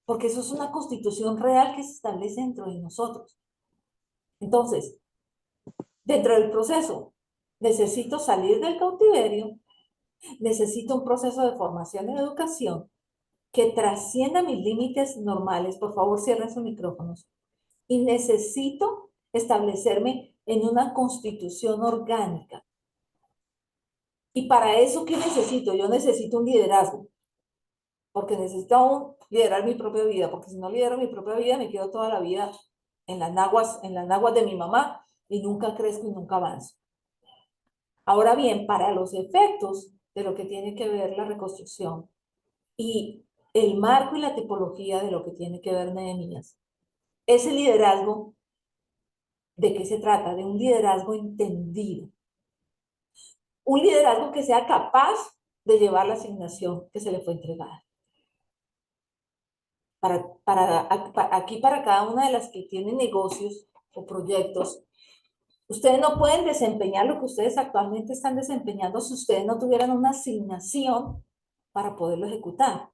Speaker 1: porque eso es una constitución real que se establece dentro de nosotros. Entonces, dentro del proceso, necesito salir del cautiverio, necesito un proceso de formación y educación que trascienda mis límites normales. Por favor, cierren sus micrófonos. Y necesito establecerme en una constitución orgánica. Y para eso, ¿qué necesito? Yo necesito un liderazgo. Porque necesito liderar mi propia vida. Porque si no lidero mi propia vida, me quedo toda la vida en las naguas de mi mamá y nunca crezco y nunca avanzo. Ahora bien, para los efectos de lo que tiene que ver la reconstrucción y el marco y la tipología de lo que tiene que ver Nehemías, ese liderazgo, ¿de qué se trata? De un liderazgo entendido. Un liderazgo que sea capaz de llevar la asignación que se le fue entregada. Aquí para cada una de las que tienen negocios o proyectos, ustedes no pueden desempeñar lo que ustedes actualmente están desempeñando si ustedes no tuvieran una asignación para poderlo ejecutar,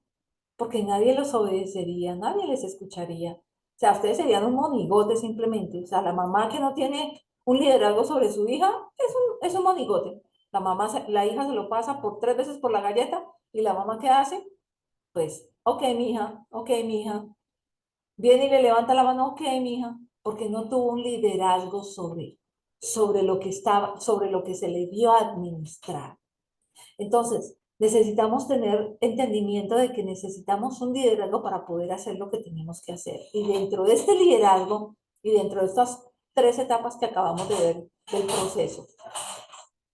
Speaker 1: porque nadie los obedecería, nadie les escucharía. O sea, ustedes serían un monigote simplemente. O sea, la mamá que no tiene un liderazgo sobre su hija es un monigote. La hija se lo pasa por 3 veces por la galleta y la mamá, ¿qué hace? Pues, ok, mija, ok, mija. Viene y le levanta la mano, ok, mija. porque no tuvo un liderazgo sobre lo que estaba, sobre lo que se le dio a administrar. Entonces, necesitamos tener entendimiento de que necesitamos un liderazgo para poder hacer lo que tenemos que hacer. Y dentro de este liderazgo y dentro de estas 3 etapas que acabamos de ver del proceso,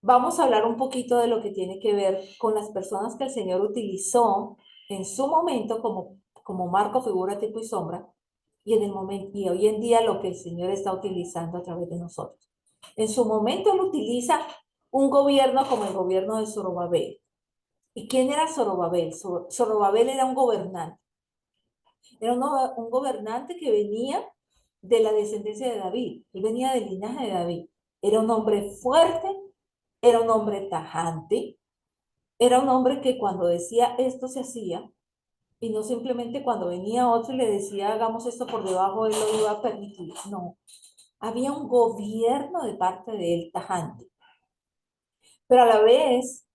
Speaker 1: vamos a hablar un poquito de lo que tiene que ver con las personas que el Señor utilizó en su momento como marco, figura, tipo y sombra, y en el momento, y hoy en día lo que el Señor está utilizando a través de nosotros. En su momento Él utiliza un gobierno como el gobierno de Zorobabel. ¿Y quién era Zorobabel? Zorobabel era un gobernante. Era un gobernante que venía de la descendencia de David. Él venía del linaje de David. Era un hombre fuerte, era un hombre tajante, era un hombre que cuando decía esto se hacía, y no simplemente cuando venía otro y le decía hagamos esto por debajo, él lo iba a permitir. No, había un gobierno de parte de él tajante. Pero a la vez,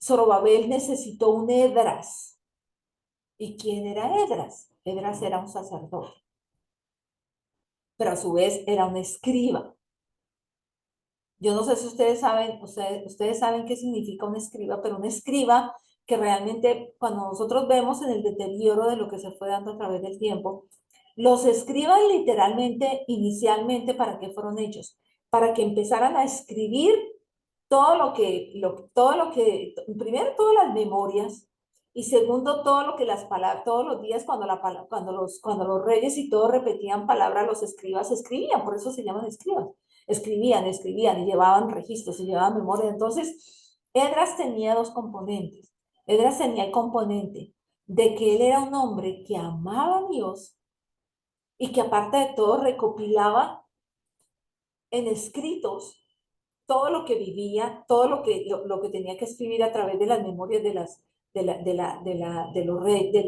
Speaker 1: Zorobabel necesitó un Edras. ¿Y quién era Edras? Edras era un sacerdote, pero a su vez era un escriba. Yo no sé si ustedes saben, ustedes saben qué significa un escriba, pero un escriba que realmente cuando nosotros vemos en el deterioro de lo que se fue dando a través del tiempo, los escribas literalmente, inicialmente, ¿para qué fueron hechos? Para que empezaran a escribir todo lo que, primero todas las memorias, y segundo todo lo que las palabras, todos los días cuando los reyes y todos repetían palabras, los escribas escribían, por eso se llaman escribas. Escribían y llevaban registros y llevaban memoria. Entonces, Edras tenía 2 componentes. Edras tenía el componente de que él era un hombre que amaba a Dios y que aparte de todo recopilaba en escritos todo lo que vivía, todo lo que tenía que escribir a través de las memorias de los del rey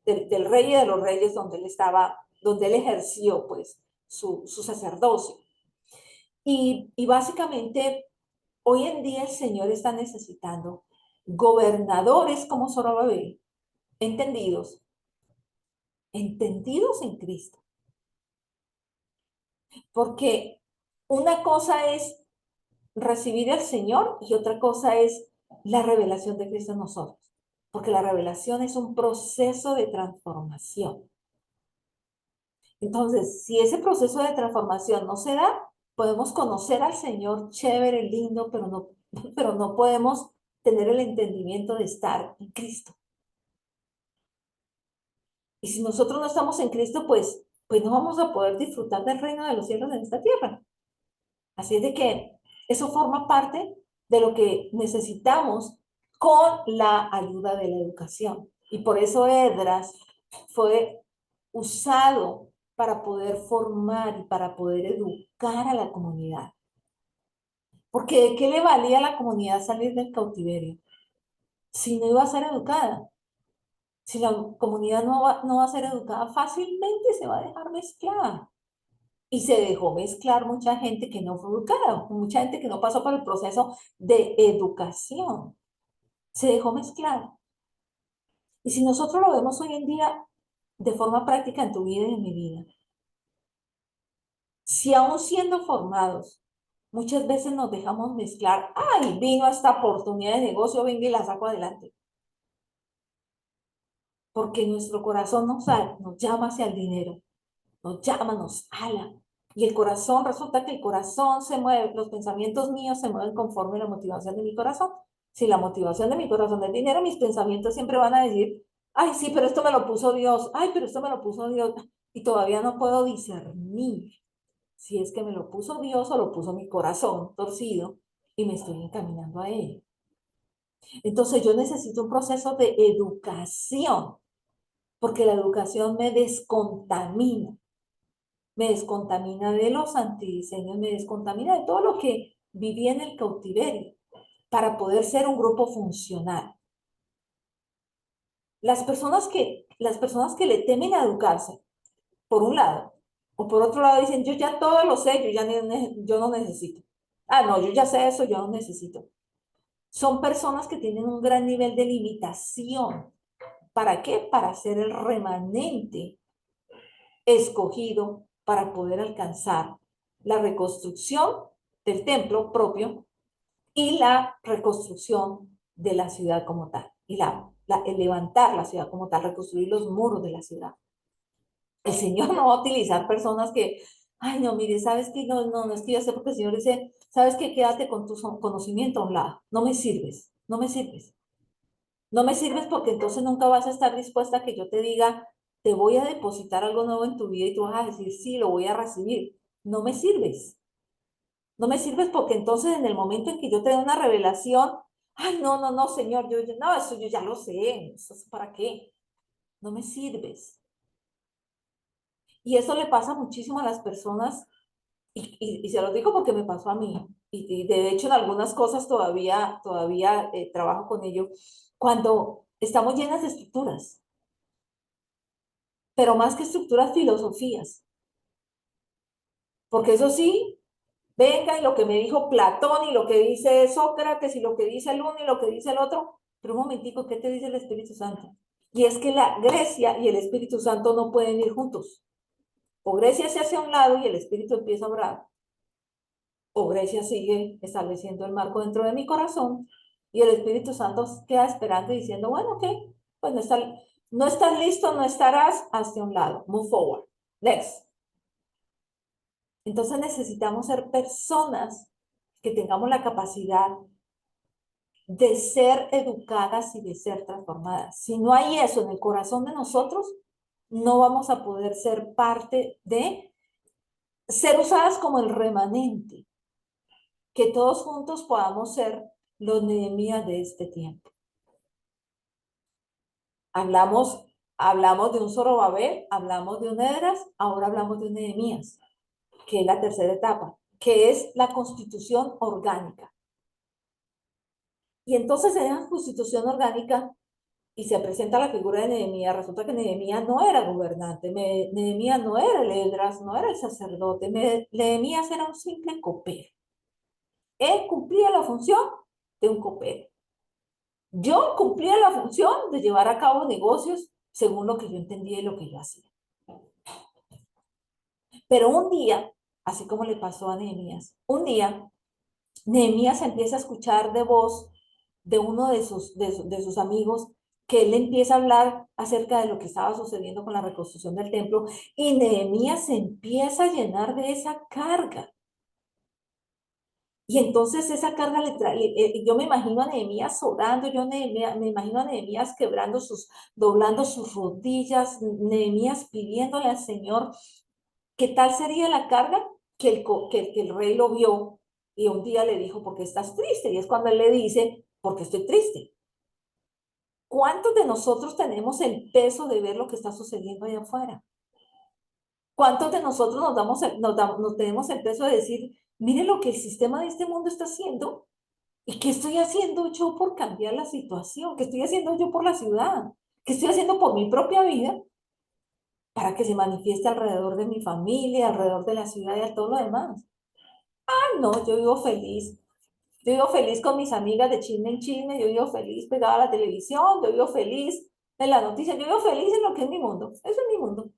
Speaker 1: y de los reyes donde él estaba, donde él ejerció pues su sacerdocio. Y básicamente hoy en día el Señor está necesitando gobernadores como Zorobabel, entendidos en Cristo. Porque una cosa es recibir al Señor y otra cosa es la revelación de Cristo en nosotros. Porque la revelación es un proceso de transformación. Entonces, si ese proceso de transformación no se da, podemos conocer al Señor chévere, lindo, pero no podemos tener el entendimiento de estar en Cristo. Y si nosotros no estamos en Cristo, pues no vamos a poder disfrutar del reino de los cielos en esta tierra. Así es de que eso forma parte de lo que necesitamos con la ayuda de la educación. Y por eso Edras fue usado para poder formar y para poder educar a la comunidad. Porque ¿de qué le valía a la comunidad salir del cautiverio si no iba a ser educada? Si la comunidad no va a ser educada, fácilmente se va a dejar mezclar. Y se dejó mezclar mucha gente que no fue educada, mucha gente que no pasó por el proceso de educación. Se dejó mezclar. Y si nosotros lo vemos hoy en día de forma práctica en tu vida y en mi vida, si aún siendo formados, muchas veces nos dejamos mezclar, ay, vino esta oportunidad de negocio, venga y la saco adelante. Porque nuestro corazón nos llama hacia el dinero, nos llama, nos ala. Y el corazón, resulta que el corazón se mueve, los pensamientos míos se mueven conforme a la motivación de mi corazón. Si la motivación de mi corazón es dinero, mis pensamientos siempre van a decir, ay, sí, pero esto me lo puso Dios, ay, pero esto me lo puso Dios. Y todavía no puedo discernir si es que me lo puso Dios o lo puso mi corazón torcido y me estoy encaminando a él. Entonces yo necesito un proceso de educación, porque la educación me descontamina de los antidiseños, me descontamina de todo lo que viví en el cautiverio para poder ser un grupo funcional. Las personas que le temen a educarse, por un lado, o por otro lado dicen, yo ya todo lo sé, yo no necesito. Ah, no, yo ya sé eso, yo no necesito. Son personas que tienen un gran nivel de limitación. ¿Para qué? Para ser el remanente escogido para poder alcanzar la reconstrucción del templo propio y la reconstrucción de la ciudad como tal, y el levantar la ciudad como tal, reconstruir los muros de la ciudad. El Señor no va a utilizar personas que, ay, no, mire, ¿sabes qué? No es que yo sé, porque el Señor dice, ¿sabes qué? Quédate con tu conocimiento a un lado, no me sirves, no me sirves. No me sirves porque entonces nunca vas a estar dispuesta a que yo te diga, te voy a depositar algo nuevo en tu vida y tú vas a decir, sí, lo voy a recibir. No me sirves. No me sirves porque entonces en el momento en que yo te dé una revelación, ay, no, Señor, no, eso yo ya lo sé, ¿eso es para qué? No me sirves. Y eso le pasa muchísimo a las personas, y se lo digo porque me pasó a mí, y de hecho en algunas cosas todavía trabajo con ello, cuando estamos llenas de estructuras, pero más que estructuras, filosofías. Porque eso sí, venga y lo que me dijo Platón y lo que dice Sócrates y lo que dice el uno y lo que dice el otro, pero un momentico, ¿qué te dice el Espíritu Santo? Y es que la Grecia y el Espíritu Santo no pueden ir juntos. O Grecia se hace a un lado y el Espíritu empieza a obrar, o Grecia sigue estableciendo el marco dentro de mi corazón y el Espíritu Santo queda esperando y diciendo, bueno, ok, pues no estás listo, no estarás, hacia un lado, move forward, next. Entonces necesitamos ser personas que tengamos la capacidad de ser educadas y de ser transformadas. Si no hay eso en el corazón de nosotros, no vamos a poder ser parte de ser usadas como el remanente, que todos juntos podamos ser los Nehemías de este tiempo. Hablamos de un Zorobabel, hablamos de un Esdras, ahora hablamos de un Nehemías, que es la tercera etapa, que es la constitución orgánica. Y entonces en esa constitución orgánica, y se presenta la figura de Nehemías, resulta que Nehemías no era gobernante, Nehemías no era el Esdras, no era el sacerdote, Nehemías era un simple copero. Él cumplía la función de un copero. Yo cumplía la función de llevar a cabo negocios según lo que yo entendía y lo que yo hacía. Pero un día, así como le pasó a Nehemías, un día Nehemías empieza a escuchar de voz de uno de sus amigos, que él empieza a hablar acerca de lo que estaba sucediendo con la reconstrucción del templo, y Nehemías se empieza a llenar de esa carga. Y entonces esa carga yo me imagino a Nehemías orando, me imagino a Nehemías doblando sus rodillas, Nehemías pidiéndole al Señor, ¿qué tal sería la carga? Que el rey lo vio y un día le dijo, ¿por qué estás triste? Y es cuando él le dice, porque estoy triste. ¿Cuántos de nosotros tenemos el peso de ver lo que está sucediendo allá afuera? ¿Cuántos de nosotros nos tenemos el peso de decir, mire lo que el sistema de este mundo está haciendo y qué estoy haciendo yo por cambiar la situación? ¿Qué estoy haciendo yo por la ciudad? ¿Qué estoy haciendo por mi propia vida para que se manifieste alrededor de mi familia, alrededor de la ciudad y a todo lo demás? Ah, no, yo vivo feliz. Yo vivo feliz con mis amigas de chisme en chisme, yo vivo feliz pegada a la televisión, yo vivo feliz en las noticias, yo vivo feliz en lo que es mi mundo. Eso es mi mundo.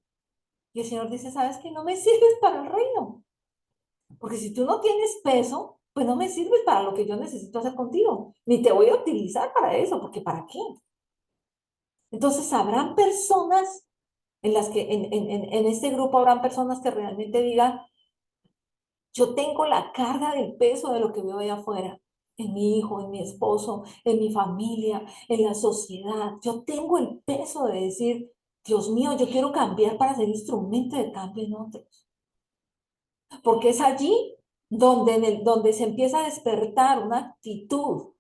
Speaker 1: Y el Señor dice, ¿sabes qué? No me sirves para el reino. Porque si tú no tienes peso, pues no me sirves para lo que yo necesito hacer contigo. Ni te voy a utilizar para eso, porque ¿para qué? Entonces, habrán personas en las que en este grupo habrán personas que realmente digan, yo tengo la carga del peso de lo que veo allá afuera, en mi hijo, en mi esposo, en mi familia, en la sociedad. Yo tengo el peso de decir, Dios mío, yo quiero cambiar para ser instrumento de cambio en otros. Porque es allí donde se empieza a despertar una actitud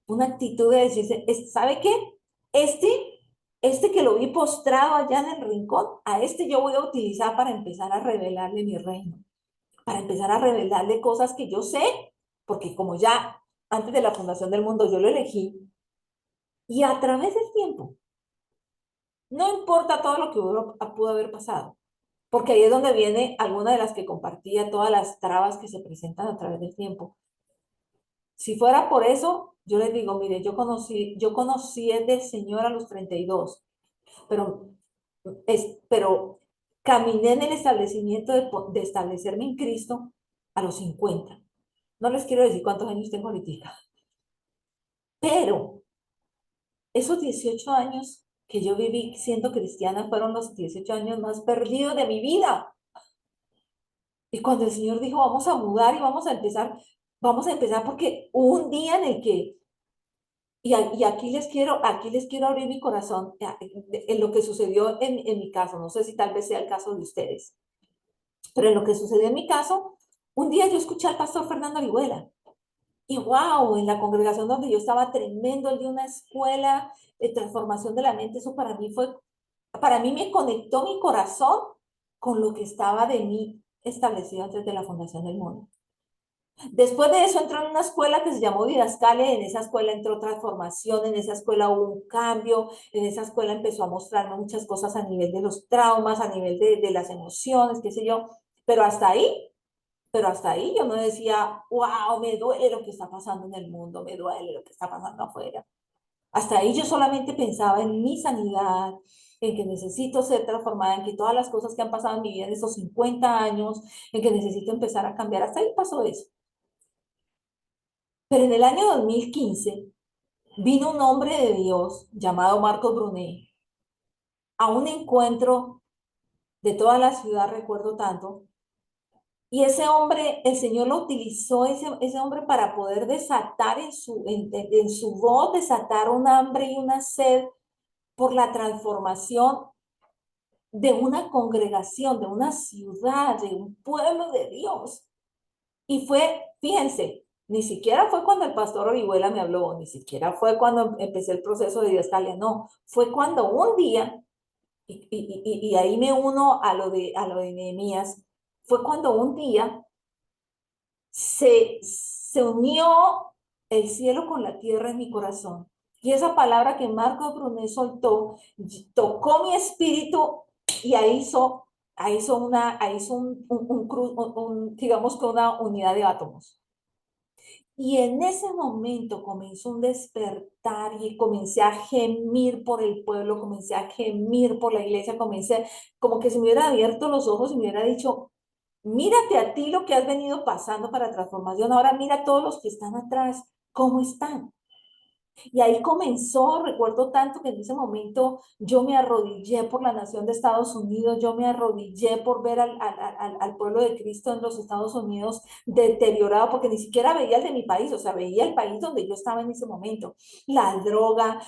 Speaker 1: de decirse, ¿sabe qué? Este que lo vi postrado allá en el rincón, a este yo voy a utilizar para empezar a revelarle mi reino, para empezar a revelarle cosas que yo sé, porque como ya antes de la fundación del mundo yo lo elegí, y a través del tiempo, no importa todo lo que pudo haber pasado, porque ahí es donde viene alguna de las que compartía, todas las trabas que se presentan a través del tiempo. Si fuera por eso, yo les digo, mire, yo conocí del Señor a los 32, pero Caminé en el establecimiento de establecerme en Cristo a los 50. No les quiero decir cuántos años tengo ahorita, pero esos 18 años que yo viví siendo cristiana fueron los 18 años más perdidos de mi vida. Y cuando el Señor dijo, vamos a mudar y vamos a empezar porque hubo un día en el que, y aquí les quiero abrir mi corazón en lo que sucedió en mi caso, no sé si tal vez sea el caso de ustedes, pero en lo que sucedió en mi caso, un día yo escuché al pastor Fernando Orihuela, y wow, en la congregación donde yo estaba tremendo, el de una escuela de transformación de la mente, eso para mí me conectó mi corazón con lo que estaba de mí establecido antes de la fundación del mundo. Después de eso entró en una escuela que se llamó Didascalia, en esa escuela entró transformación, en esa escuela hubo un cambio, en esa escuela empezó a mostrarme muchas cosas a nivel de los traumas, a nivel de las emociones, qué sé yo, pero hasta ahí, yo no decía, wow, me duele lo que está pasando en el mundo, me duele lo que está pasando afuera. Hasta ahí yo solamente pensaba en mi sanidad, en que necesito ser transformada, en que todas las cosas que han pasado en mi vida en estos 50 años, en que necesito empezar a cambiar. Hasta ahí pasó eso. Pero en el año 2015 vino un hombre de Dios llamado Marcos Brunet a un encuentro de toda la ciudad, recuerdo tanto, y ese hombre, el Señor lo utilizó, ese hombre para poder desatar en su voz, desatar un hambre y una sed por la transformación de una congregación, de una ciudad, de un pueblo de Dios. Y fue, fíjense, ni siquiera fue cuando el pastor Orihuela me habló, ni siquiera fue cuando empecé el proceso de Didascalia, no, fue cuando un día, y ahí me uno a lo de Nehemías, fue cuando un día se unió el cielo con la tierra en mi corazón. Y esa palabra que Marco Brunet soltó, tocó mi espíritu y ahí hizo digamos que una unidad de átomos. Y en ese momento comenzó un despertar y comencé a gemir por el pueblo, comencé a gemir por la iglesia, comencé como que se me hubiera abierto los ojos y me hubiera dicho, mírate a ti lo que has venido pasando para transformación, ahora mira a todos los que están atrás, ¿cómo están? Y ahí comenzó, recuerdo tanto que en ese momento yo me arrodillé por la nación de Estados Unidos, yo me arrodillé por ver al pueblo de Cristo en los Estados Unidos deteriorado, porque ni siquiera veía el de mi país, o sea, veía el país donde yo estaba en ese momento. La droga,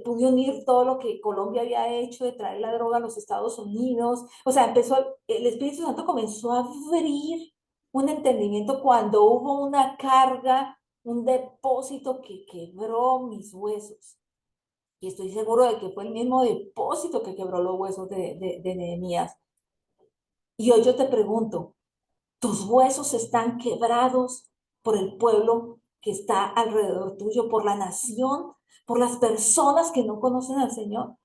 Speaker 1: pude unir todo lo que Colombia había hecho de traer la droga a los Estados Unidos, o sea, el Espíritu Santo comenzó a abrir un entendimiento cuando hubo una carga, un depósito que quebró mis huesos. Y estoy seguro de que fue el mismo depósito que quebró los huesos de Nehemías. Y hoy yo te pregunto, ¿tus huesos están quebrados por el pueblo que está alrededor tuyo, por la nación, por las personas que no conocen al Señor?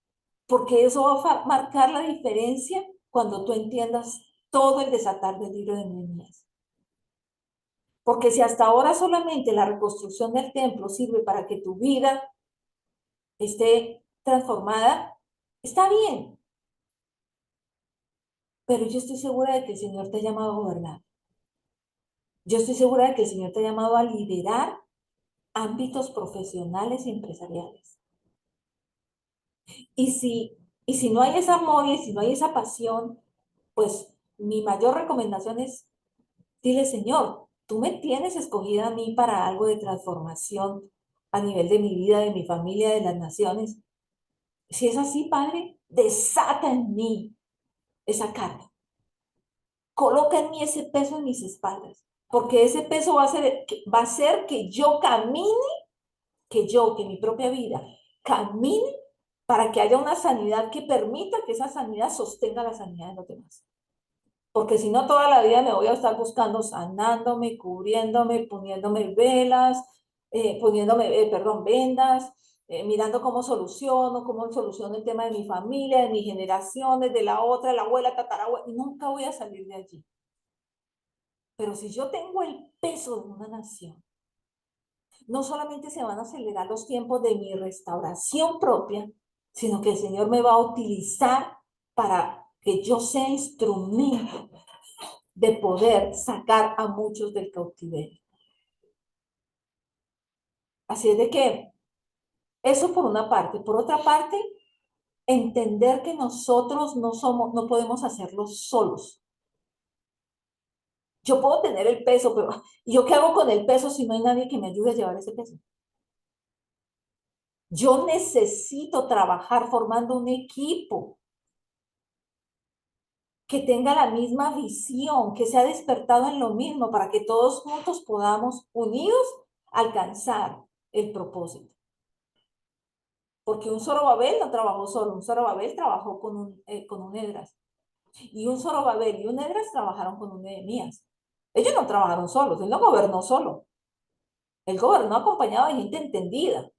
Speaker 1: Porque eso va a marcar la diferencia cuando tú entiendas todo el desatar del libro de Nehemías. Porque si hasta ahora solamente la reconstrucción del templo sirve para que tu vida esté transformada, está bien. Pero yo estoy segura de que el Señor te ha llamado a gobernar. Yo estoy segura de que el Señor te ha llamado a liderar ámbitos profesionales y empresariales. Y si no hay ese amor y si no hay esa pasión, pues mi mayor recomendación es, dile, Señor, tú me tienes escogida a mí para algo de transformación a nivel de mi vida, de mi familia, de las naciones. Si es así, Padre, desata en mí esa carga. Coloca en mí ese peso en mis espaldas, porque ese peso va a hacer que yo camine, que mi propia vida camine para que haya una sanidad que permita que esa sanidad sostenga la sanidad de los demás. Porque si no, toda la vida me voy a estar buscando, sanándome, cubriéndome, poniéndome velas, vendas, mirando cómo soluciono el tema de mi familia, de mis generaciones, de la otra, la abuela, tatarabuela, y nunca voy a salir de allí. Pero si yo tengo el peso de una nación, no solamente se van a acelerar los tiempos de mi restauración propia, sino que el Señor me va a utilizar para que yo sea instrumento de poder sacar a muchos del cautiverio. Así es de que eso por una parte. Por otra parte, entender que nosotros no podemos hacerlo solos. Yo puedo tener el peso, pero ¿y yo qué hago con el peso si no hay nadie que me ayude a llevar ese peso? Yo necesito trabajar formando un equipo que tenga la misma visión, que se ha despertado en lo mismo, para que todos juntos podamos, unidos, alcanzar el propósito. Porque un Zorobabel no trabajó solo, un Zorobabel trabajó con un Esdras. Y un Zorobabel y un Esdras trabajaron con un Nehemías. Ellos no trabajaron solos, él no gobernó solo. Él gobernó acompañado de gente entendida.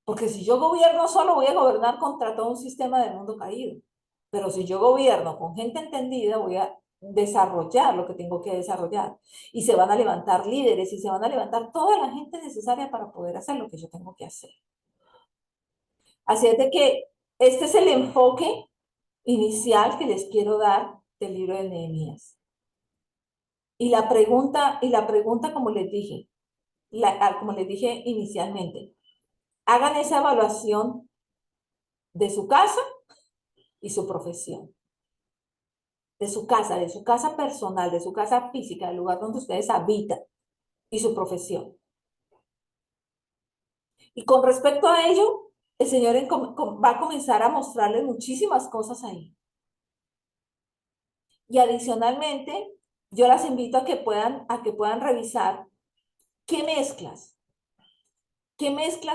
Speaker 1: Porque si yo gobierno solo, voy a gobernar contra todo un sistema del mundo caído. Pero si yo gobierno con gente entendida, voy a desarrollar lo que tengo que desarrollar. Y se van a levantar líderes y se van a levantar toda la gente necesaria para poder hacer lo que yo tengo que hacer. Así es de que este es el enfoque inicial que les quiero dar del libro de Nehemías. Y la pregunta, como les dije, como les dije inicialmente, hagan esa evaluación de su casa y su profesión. De su casa personal, de su casa física, del lugar donde ustedes habitan y su profesión. Y con respecto a ello, el Señor va a comenzar a mostrarles muchísimas cosas ahí. Y adicionalmente, yo las invito a que puedan revisar qué mezclas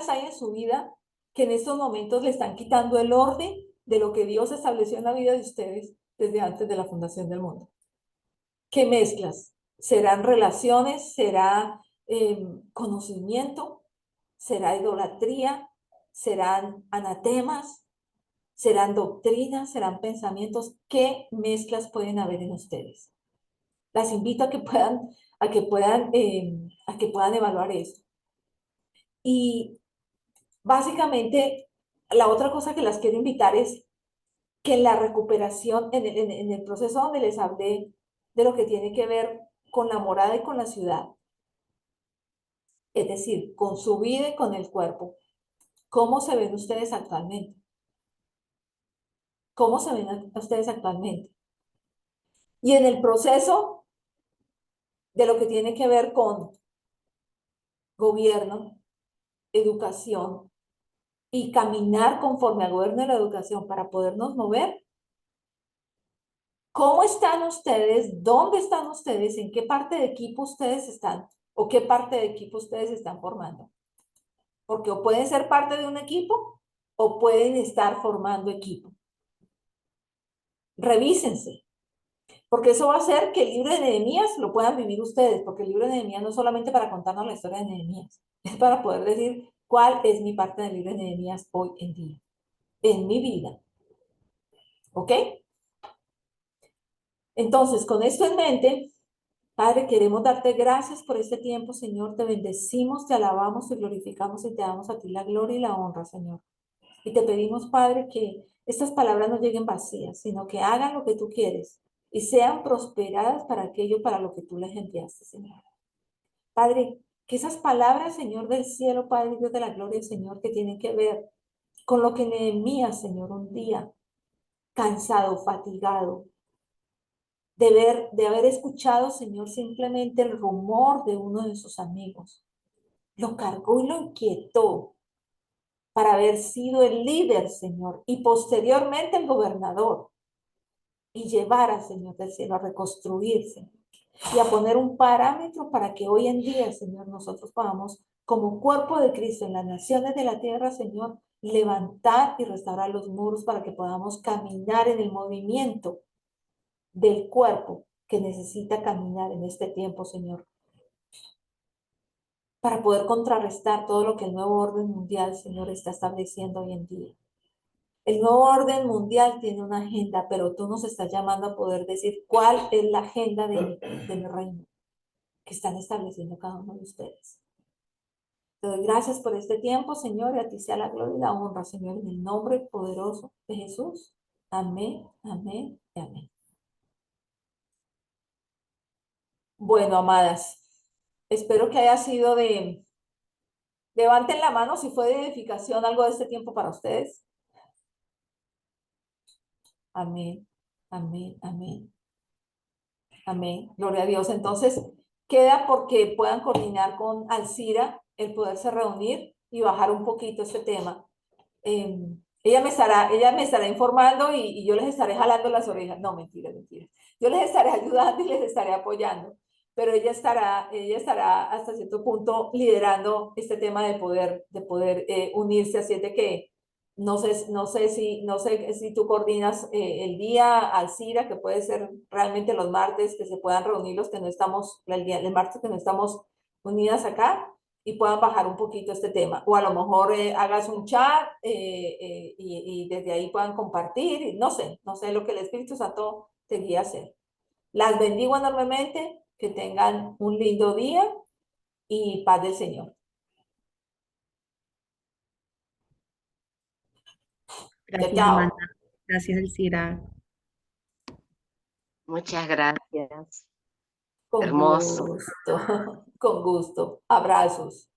Speaker 1: hay en su vida que en estos momentos le están quitando el orden de lo que Dios estableció en la vida de ustedes desde antes de la fundación del mundo. ¿Qué mezclas? ¿Serán relaciones? ¿Será conocimiento? ¿Será idolatría? ¿Serán anatemas? ¿Serán doctrinas? ¿Serán pensamientos? ¿Qué mezclas pueden haber en ustedes? Las invito a que puedan evaluar eso. Y básicamente, la otra cosa que las quiero invitar es que en la recuperación, en el proceso donde les hablé de lo que tiene que ver con la morada y con la ciudad, es decir, con su vida y con el cuerpo, ¿cómo se ven ustedes actualmente? ¿Cómo se ven ustedes actualmente? Y en el proceso de lo que tiene que ver con gobierno, educación y caminar conforme al gobierno de la educación para podernos mover, ¿cómo están ustedes? ¿Dónde están ustedes? ¿En qué parte de equipo ustedes están? ¿O qué parte de equipo ustedes están formando? Porque o pueden ser parte de un equipo o pueden estar formando equipo. Revísense, porque eso va a hacer que el libro de Nehemías lo puedan vivir ustedes, porque el libro de Nehemías no es solamente para contarnos la historia de Nehemías, es para poder decir cuál es mi parte del libro de Nehemías hoy en día, en mi vida. ¿Ok? Entonces, con esto en mente, Padre, queremos darte gracias por este tiempo, Señor. Te bendecimos, te alabamos, te glorificamos y te damos a ti la gloria y la honra, Señor. Y te pedimos, Padre, que estas palabras no lleguen vacías, sino que hagan lo que tú quieres y sean prosperadas para aquello para lo que tú les enviaste, Señor. Padre, que esas palabras, Señor del cielo, Padre Dios de la gloria, Señor, que tienen que ver con lo que Nehemías, Señor, un día, cansado, fatigado, de haber escuchado, Señor, simplemente el rumor de uno de sus amigos, lo cargó y lo inquietó para haber sido el líder, Señor, y posteriormente el gobernador, y llevar al Señor del cielo a reconstruirse y a poner un parámetro para que hoy en día, Señor, nosotros podamos, como cuerpo de Cristo en las naciones de la tierra, Señor, levantar y restaurar los muros para que podamos caminar en el movimiento del cuerpo que necesita caminar en este tiempo, Señor, para poder contrarrestar todo lo que el nuevo orden mundial, Señor, está estableciendo hoy en día. El nuevo orden mundial tiene una agenda, pero tú nos estás llamando a poder decir cuál es la agenda de mi reino que están estableciendo cada uno de ustedes. Te doy gracias por este tiempo, Señor, y a ti sea la gloria y la honra, Señor, en el nombre poderoso de Jesús. Amén, amén y amén. Bueno, amadas, espero que haya sido de... Levanten la mano si fue de edificación algo de este tiempo para ustedes. Amén, amén, amén, amén. Gloria a Dios. Entonces, queda porque puedan coordinar con Alcira el poderse reunir y bajar un poquito este tema. Ella me estará informando y yo les estaré jalando las orejas. No, mentira, mentira. Yo les estaré ayudando y les estaré apoyando, pero ella estará hasta cierto punto liderando este tema de poder unirse. Así es de que no sé si tú coordinas el día, Alcira, que puede ser realmente los martes, que se puedan reunir los que no estamos, el martes que no estamos unidas acá y puedan bajar un poquito este tema. O a lo mejor hagas un chat y desde ahí puedan compartir. No sé lo que el Espíritu Santo te guía a hacer. Las bendigo enormemente, que tengan un lindo día y paz del Señor.
Speaker 2: Gracias,
Speaker 1: Chao.
Speaker 2: hermana. Gracias, Elcira.
Speaker 7: Muchas gracias.
Speaker 1: Con
Speaker 7: Hermoso.
Speaker 1: gusto, con gusto. Abrazos.